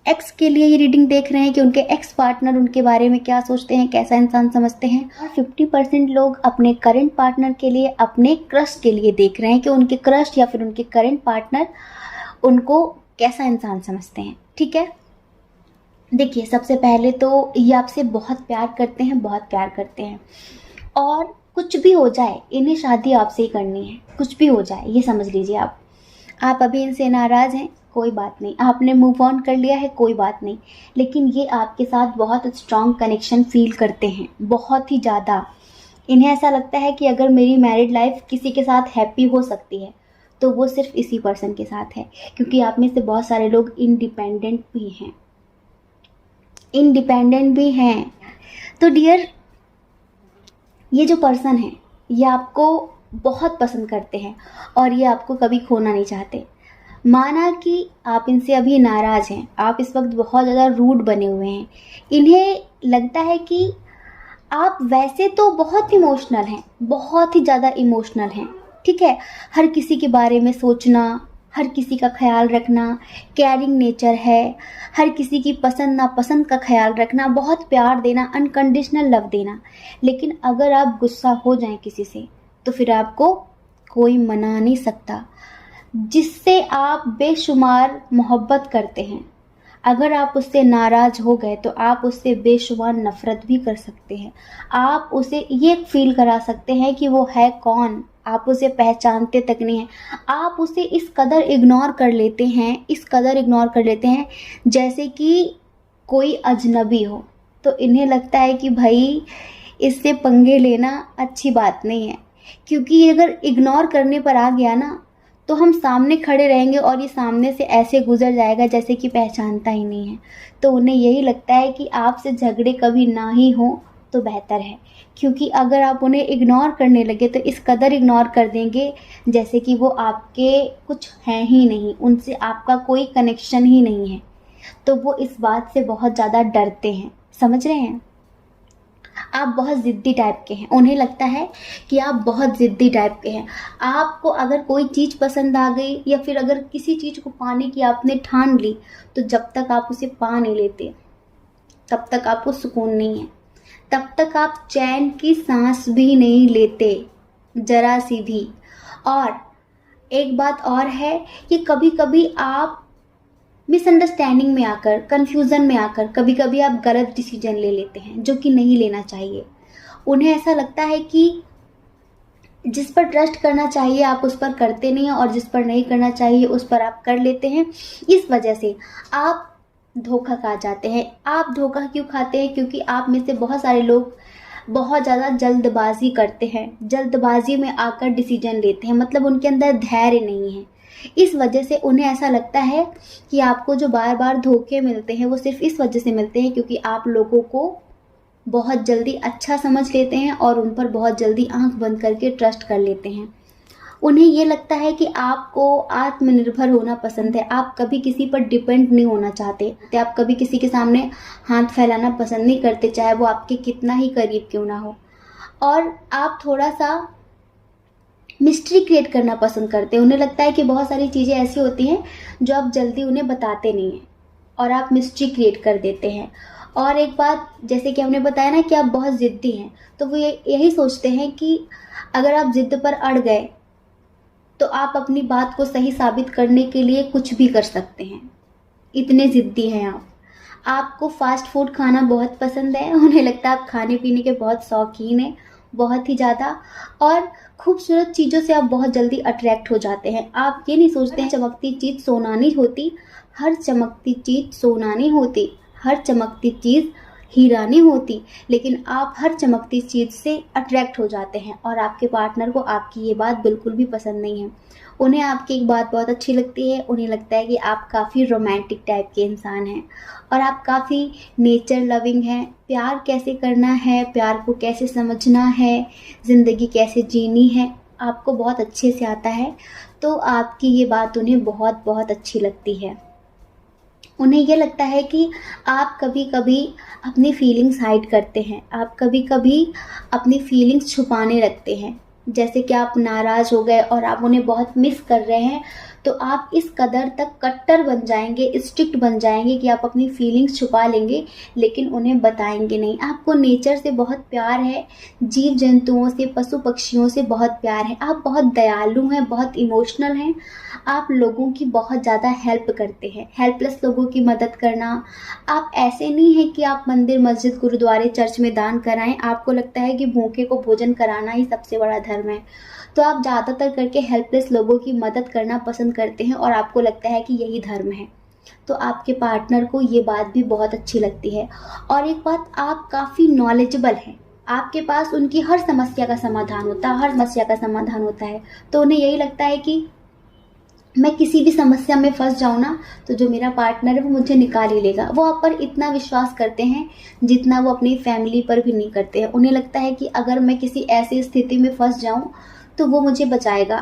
[SPEAKER 1] एक्स के लिए ये रीडिंग देख रहे हैं कि उनके एक्स पार्टनर उनके बारे में क्या सोचते हैं, कैसा इंसान समझते हैं। और 50% लोग अपने करंट पार्टनर के लिए, अपने क्रश के लिए देख रहे हैं कि उनके क्रश या फिर उनके करंट पार्टनर उनको कैसा इंसान समझते हैं। ठीक है। देखिए, सबसे पहले तो ये आपसे बहुत प्यार करते हैं, बहुत प्यार करते हैं, और कुछ भी हो जाए इन्हें शादी आपसे ही करनी है। कुछ भी हो जाए, ये समझ लीजिए। आप अभी इनसे नाराज़ हैं, कोई बात नहीं, आपने मूव ऑन कर लिया है, कोई बात नहीं, लेकिन ये आपके साथ बहुत स्ट्रॉन्ग कनेक्शन फील करते हैं, बहुत ही ज़्यादा। इन्हें ऐसा लगता है कि अगर मेरी मैरिड लाइफ किसी के साथ हैप्पी हो सकती है तो वो सिर्फ इसी पर्सन के साथ है, क्योंकि आप में से बहुत सारे लोग इंडिपेंडेंट भी हैं। तो डियर, ये जो पर्सन है ये आपको बहुत पसंद करते हैं और ये आपको कभी खोना नहीं चाहते। माना कि आप इनसे अभी नाराज़ हैं, आप इस वक्त बहुत ज़्यादा रूड बने हुए हैं, इन्हें लगता है कि आप वैसे तो बहुत इमोशनल हैं, बहुत ही ज़्यादा इमोशनल हैं, ठीक है। हर किसी के बारे में सोचना, हर किसी का ख्याल रखना, केयरिंग नेचर है, हर किसी की पसंद नापसंद का ख्याल रखना, बहुत प्यार देना, अनकंडीशनल लव देना। लेकिन अगर आप गुस्सा हो जाएं किसी से तो फिर आपको कोई मना नहीं सकता। जिससे आप बेशुमार मोहब्बत करते हैं, अगर आप उससे नाराज़ हो गए तो आप उससे बेशुमार नफ़रत भी कर सकते हैं। आप उसे ये फ़ील करा सकते हैं कि वो है कौन, आप उसे पहचानते तक नहीं हैं। आप उसे इस कदर इग्नोर कर लेते हैं, इस कदर इग्नोर कर लेते हैं जैसे कि कोई अजनबी हो। तो इन्हें लगता है कि भाई इससे पंगे लेना अच्छी बात नहीं है, क्योंकि अगर इग्नोर करने पर आ गया ना तो हम सामने खड़े रहेंगे और ये सामने से ऐसे गुजर जाएगा जैसे कि पहचानता ही नहीं है। तो उन्हें यही लगता है कि आपसे झगड़े कभी ना ही हो तो बेहतर है, क्योंकि अगर आप उन्हें इग्नोर करने लगे तो इस कदर इग्नोर कर देंगे जैसे कि वो आपके कुछ हैं ही नहीं, उनसे आपका कोई कनेक्शन ही नहीं है। तो वो इस बात से बहुत ज़्यादा डरते हैं, समझ रहे हैं। आप बहुत ज़िद्दी टाइप के हैं, उन्हें लगता है कि आप बहुत ज़िद्दी टाइप के हैं। आपको अगर कोई चीज़ पसंद आ गई या फिर अगर किसी चीज़ को पाने की आपने ठान ली तो जब तक आप उसे पा नहीं लेते तब तक आपको सुकून नहीं है, तब तक आप चैन की सांस भी नहीं लेते, ज़रा सी भी। और एक बात और है कि कभी कभी आप मिसअंडरस्टैंडिंग में आकर, कंफ्यूजन में आकर कभी कभी आप गलत डिसीजन ले लेते हैं जो कि नहीं लेना चाहिए। उन्हें ऐसा लगता है कि जिस पर ट्रस्ट करना चाहिए आप उस पर करते नहीं हैं और जिस पर नहीं करना चाहिए उस पर आप कर लेते हैं। इस वजह से आप धोखा खा जाते हैं। आप धोखा क्यों खाते हैं? क्योंकि आप में से बहुत सारे लोग बहुत ज़्यादा जल्दबाजी करते हैं, जल्दबाजी में आकर डिसीजन लेते हैं, मतलब उनके अंदर धैर्य नहीं है। इस वजह से उन्हें ऐसा लगता है कि आपको जो बार बार धोखे मिलते हैं वो सिर्फ इस वजह से मिलते हैं क्योंकि आप लोगों को बहुत जल्दी अच्छा समझ लेते हैं और उन पर बहुत जल्दी आंख बंद करके ट्रस्ट कर लेते हैं। उन्हें ये लगता है कि आपको आत्मनिर्भर होना पसंद है, आप कभी किसी पर डिपेंड नहीं होना चाहते, आप कभी किसी के सामने हाथ फैलाना पसंद नहीं करते, चाहे वो आपके कितना ही करीब क्यों ना हो। और आप थोड़ा सा मिस्ट्री क्रिएट करना पसंद करते हैं। उन्हें लगता है कि बहुत सारी चीज़ें ऐसी होती हैं जो आप जल्दी उन्हें बताते नहीं हैं और आप मिस्ट्री क्रिएट कर देते हैं। और एक बात, जैसे कि हमने बताया ना कि आप बहुत ज़िद्दी हैं, तो वो यही सोचते हैं कि अगर आप ज़िद्द पर अड़ गए तो आप अपनी बात को सही साबित करने के लिए कुछ भी कर सकते हैं, इतने ज़िद्दी हैं आप। आपको फास्ट फूड खाना बहुत पसंद है, उन्हें लगता है आप खाने पीने के बहुत शौकीन हैं, बहुत ही ज़्यादा। और खूबसूरत चीज़ों से आप बहुत जल्दी अट्रैक्ट हो जाते हैं। आप ये नहीं सोचते हैं चमकती चीज़ सोना नहीं होती, हर चमकती चीज़ सोना नहीं होती, हर चमकती चीज़ हीरा नहीं होती, लेकिन आप हर चमकती चीज़ से अट्रैक्ट हो जाते हैं और आपके पार्टनर को आपकी ये बात बिल्कुल भी पसंद नहीं है। उन्हें आपकी एक बात बहुत अच्छी लगती है, उन्हें लगता है कि आप काफ़ी रोमांटिक टाइप के इंसान हैं और आप काफ़ी नेचर लविंग हैं। प्यार कैसे करना है, प्यार को कैसे समझना है, ज़िंदगी कैसे जीनी है, आपको बहुत अच्छे से आता है। तो आपकी ये बात उन्हें बहुत बहुत अच्छी लगती है। उन्हें ये लगता है कि आप कभी कभी अपनी फीलिंग्स हाइड करते हैं, आप कभी कभी अपनी फीलिंग्स छुपाने लगते हैं। जैसे कि आप नाराज़ हो गए और आप उन्हें बहुत मिस कर रहे हैं तो आप इस कदर तक कट्टर बन जाएंगे, स्ट्रिक्ट बन जाएंगे कि आप अपनी फीलिंग्स छुपा लेंगे लेकिन उन्हें बताएंगे नहीं। आपको नेचर से बहुत प्यार है, जीव जंतुओं से, पशु पक्षियों से बहुत प्यार है, आप बहुत दयालु हैं, बहुत इमोशनल हैं, आप लोगों की बहुत ज़्यादा हेल्प करते हैं, हेल्पलेस लोगों की मदद करना। आप ऐसे नहीं है कि आप मंदिर, मस्जिद, गुरुद्वारे, चर्च में दान कराएं, आपको लगता है कि भूखे को भोजन कराना ही सबसे बड़ा धर्म है। तो आप ज़्यादातर करके हेल्पलेस लोगों की मदद करना पसंद करते हैं और आपको लगता है कि यही धर्म है। तो आपके पार्टनर को ये बात भी बहुत अच्छी लगती है। और एक बात, आप काफ़ी नॉलेजेबल हैं, आपके पास उनकी हर समस्या का समाधान होता है, हर समस्या का समाधान होता है। तो उन्हें यही लगता है कि मैं किसी भी समस्या में फंस जाऊँ ना तो जो मेरा पार्टनर है वो मुझे निकाल ही लेगा। वो आप पर इतना विश्वास करते हैं जितना वो अपनी फैमिली पर भी नहीं करते हैं। उन्हें लगता है कि अगर मैं किसी ऐसी स्थिति में फंस जाऊँ तो वो मुझे बचाएगा,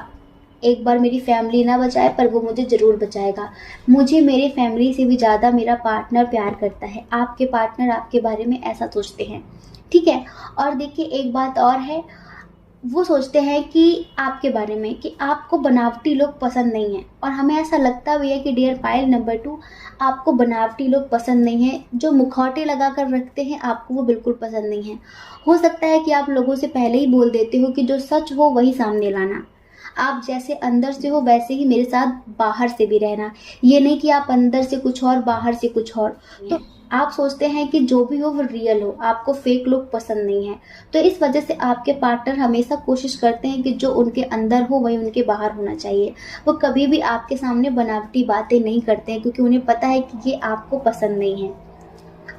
[SPEAKER 1] एक बार मेरी फैमिली ना बचाए पर वो मुझे ज़रूर बचाएगा। मुझे मेरे फैमिली से भी ज़्यादा मेरा पार्टनर प्यार करता है। आपके पार्टनर आपके बारे में ऐसा सोचते हैं, ठीक है। और देखिए एक बात और है, वो सोचते हैं कि आपके बारे में कि आपको बनावटी लोग पसंद नहीं हैं। और हमें ऐसा लगता भी है कि डियर पायल नंबर 2, आपको बनावटी लोग पसंद नहीं हैं। जो मुखौटे लगा कर रखते हैं आपको वो बिल्कुल पसंद नहीं है। हो सकता है कि आप लोगों से पहले ही बोल देते हो कि जो सच हो वही सामने लाना। आप जैसे अंदर से हो वैसे ही मेरे साथ बाहर से भी रहना। ये नहीं कि आप अंदर से कुछ और बाहर से कुछ और। तो आप सोचते हैं कि जो भी हो वो रियल हो, आपको फेक लोग पसंद नहीं है। तो इस वजह से आपके पार्टनर हमेशा कोशिश करते हैं कि जो उनके अंदर हो वही उनके बाहर होना चाहिए। वो कभी भी आपके सामने बनावटी बातें नहीं करते हैं, क्योंकि उन्हें पता है कि ये आपको पसंद नहीं है।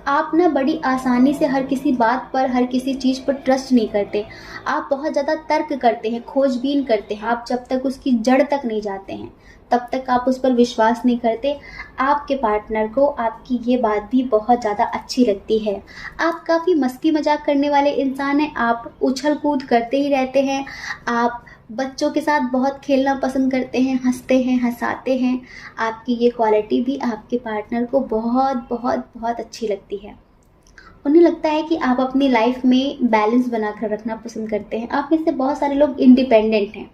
[SPEAKER 1] आप ना बड़ी आसानी से हर किसी बात पर, हर किसी चीज़ पर ट्रस्ट नहीं करते। आप बहुत ज़्यादा तर्क करते हैं, खोजबीन करते हैं। आप जब तक उसकी जड़ तक नहीं जाते हैं तब तक आप उस पर विश्वास नहीं करते। आपके पार्टनर को आपकी ये बात भी बहुत ज़्यादा अच्छी लगती है। आप काफ़ी मस्ती मजाक करने वाले इंसान हैं। आप उछल कूद करते ही रहते हैं। आप बच्चों के साथ बहुत खेलना पसंद करते हैं, हंसते हैं, हंसाते हैं। आपकी ये क्वालिटी भी आपके पार्टनर को बहुत बहुत बहुत अच्छी लगती है। उन्हें लगता है कि आप अपनी लाइफ में बैलेंस बना कर रखना पसंद करते हैं। आप में से बहुत सारे लोग इंडिपेंडेंट हैं,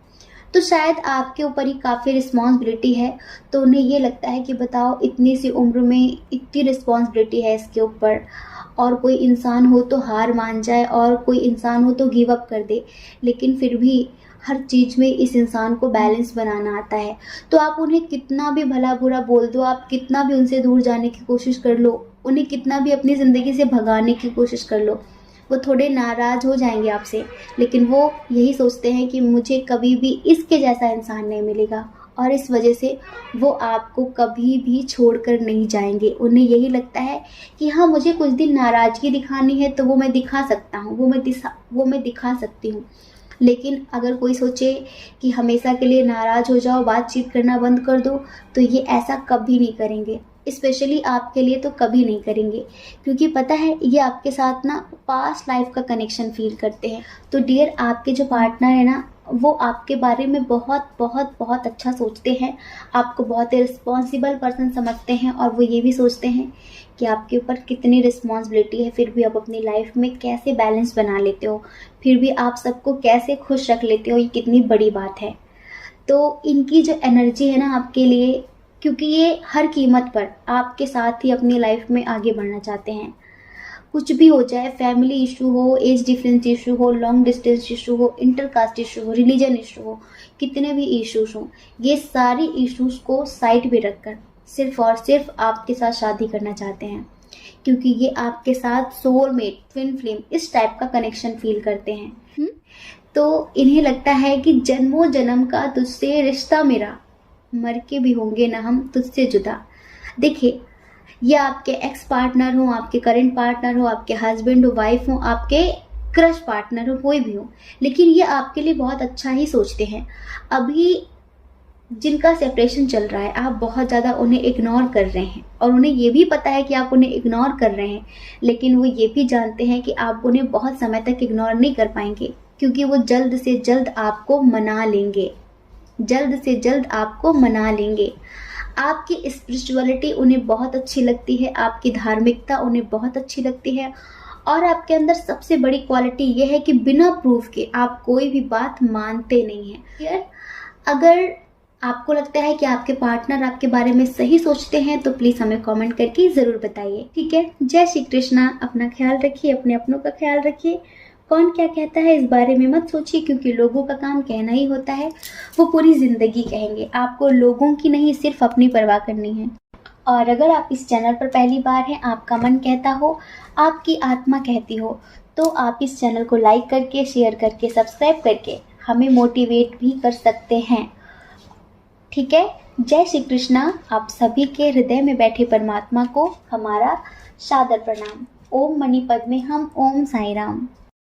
[SPEAKER 1] तो शायद आपके ऊपर ही काफ़ी रिस्पॉन्सिबिलिटी है। तो उन्हें ये लगता है कि बताओ इतनी सी उम्र में इतनी रिस्पॉन्सिबिलिटी है इसके ऊपर, और कोई इंसान हो तो हार मान जाए और कोई इंसान हो तो गिव अप कर दे, लेकिन फिर भी हर चीज़ में इस इंसान को बैलेंस बनाना आता है। तो आप उन्हें कितना भी भला बुरा बोल दो, आप कितना भी उनसे दूर जाने की कोशिश कर लो, उन्हें कितना भी अपनी ज़िंदगी से भगाने की कोशिश कर लो, वो थोड़े नाराज़ हो जाएंगे आपसे, लेकिन वो यही सोचते हैं कि मुझे कभी भी इसके जैसा इंसान नहीं मिलेगा। और इस वजह से वो आपको कभी भी छोड़कर नहीं जाएंगे। उन्हें यही लगता है कि हाँ, मुझे कुछ दिन नाराज़गी दिखानी है तो वो मैं दिखा सकता हूँ, वो मैं दिखा सकती हूँ। लेकिन अगर कोई सोचे कि हमेशा के लिए नाराज़ हो जाओ, बातचीत करना बंद कर दो, तो ये ऐसा कभी नहीं करेंगे। स्पेशली आपके लिए तो कभी नहीं करेंगे, क्योंकि पता है ये आपके साथ ना पास्ट लाइफ का कनेक्शन फील करते हैं। तो डियर, आपके जो पार्टनर है ना, वो आपके बारे में बहुत बहुत बहुत अच्छा सोचते हैं। आपको बहुत ही रिस्पॉन्सिबल पर्सन समझते हैं, और वो ये भी सोचते हैं कि आपके ऊपर कितनी रिस्पॉन्सिबिलिटी है, फिर भी आप अपनी लाइफ में कैसे बैलेंस बना लेते हो, फिर भी आप सबको कैसे खुश रख लेते हो, ये कितनी बड़ी बात है। तो इनकी जो एनर्जी है ना आपके लिए, क्योंकि ये हर कीमत पर आपके साथ ही अपनी लाइफ में आगे बढ़ना चाहते हैं। कुछ भी हो जाए, फैमिली इशू हो, एज डिफरेंस इशू हो, लॉन्ग डिस्टेंस इशू हो, इंटरकास्ट इशू हो, रिलीजन इशू हो, कितने भी इश्यूज हो, ये सारी इश्यूज को साइड पे रखकर सिर्फ और सिर्फ आपके साथ शादी करना चाहते हैं, क्योंकि ये आपके साथ सोलमेट, ट्विन फ्लेम, इस टाइप का कनेक्शन फील करते हैं। तो इन्हें लगता है कि जन्मों जन्म का तुझसे रिश्ता मेरा, मर के भी होंगे ना हम तुझसे जुदा। देखिए, ये आपके एक्स पार्टनर हो, आपके करंट पार्टनर हो, आपके हस्बैंड हो, वाइफ हो, आपके क्रश पार्टनर हो, कोई भी हो, लेकिन ये आपके लिए बहुत अच्छा ही सोचते हैं। अभी जिनका सेपरेशन चल रहा है, आप बहुत ज़्यादा उन्हें इग्नोर कर रहे हैं, और उन्हें ये भी पता है कि आप उन्हें इग्नोर कर रहे हैं, लेकिन वो ये भी जानते हैं कि आप उन्हें बहुत समय तक इग्नोर नहीं कर पाएंगे, क्योंकि वो जल्द से जल्द आपको मना लेंगे, जल्द से जल्द आपको मना लेंगे। आपकी स्पिरिचुअलिटी उन्हें बहुत अच्छी लगती है, आपकी धार्मिकता उन्हें बहुत अच्छी लगती है, और आपके अंदर सबसे बड़ी क्वालिटी यह है कि बिना प्रूफ के आप कोई भी बात मानते नहीं हैं। यार, अगर आपको लगता है कि आपके पार्टनर आपके बारे में सही सोचते हैं तो प्लीज़ हमें कमेंट करके ज़रूर बताइए, ठीक है। जय श्री कृष्णा। अपना ख्याल रखिए, अपने अपनों का ख्याल रखिए। कौन क्या कहता है इस बारे में मत सोचिए, क्योंकि लोगों का काम कहना ही होता है, वो पूरी ज़िंदगी कहेंगे। आपको लोगों की नहीं, सिर्फ अपनी परवाह करनी है। और अगर आप इस चैनल पर पहली बार हैं, आपका मन कहता हो, आपकी आत्मा कहती हो, तो आप इस चैनल को लाइक करके, शेयर करके, सब्सक्राइब करके हमें मोटिवेट भी कर सकते हैं, ठीक है। जय श्री कृष्णा। आप सभी के हृदय में बैठे परमात्मा को हमारा सादर प्रणाम। ओम मणि पद्मे हम, ओम साई राम।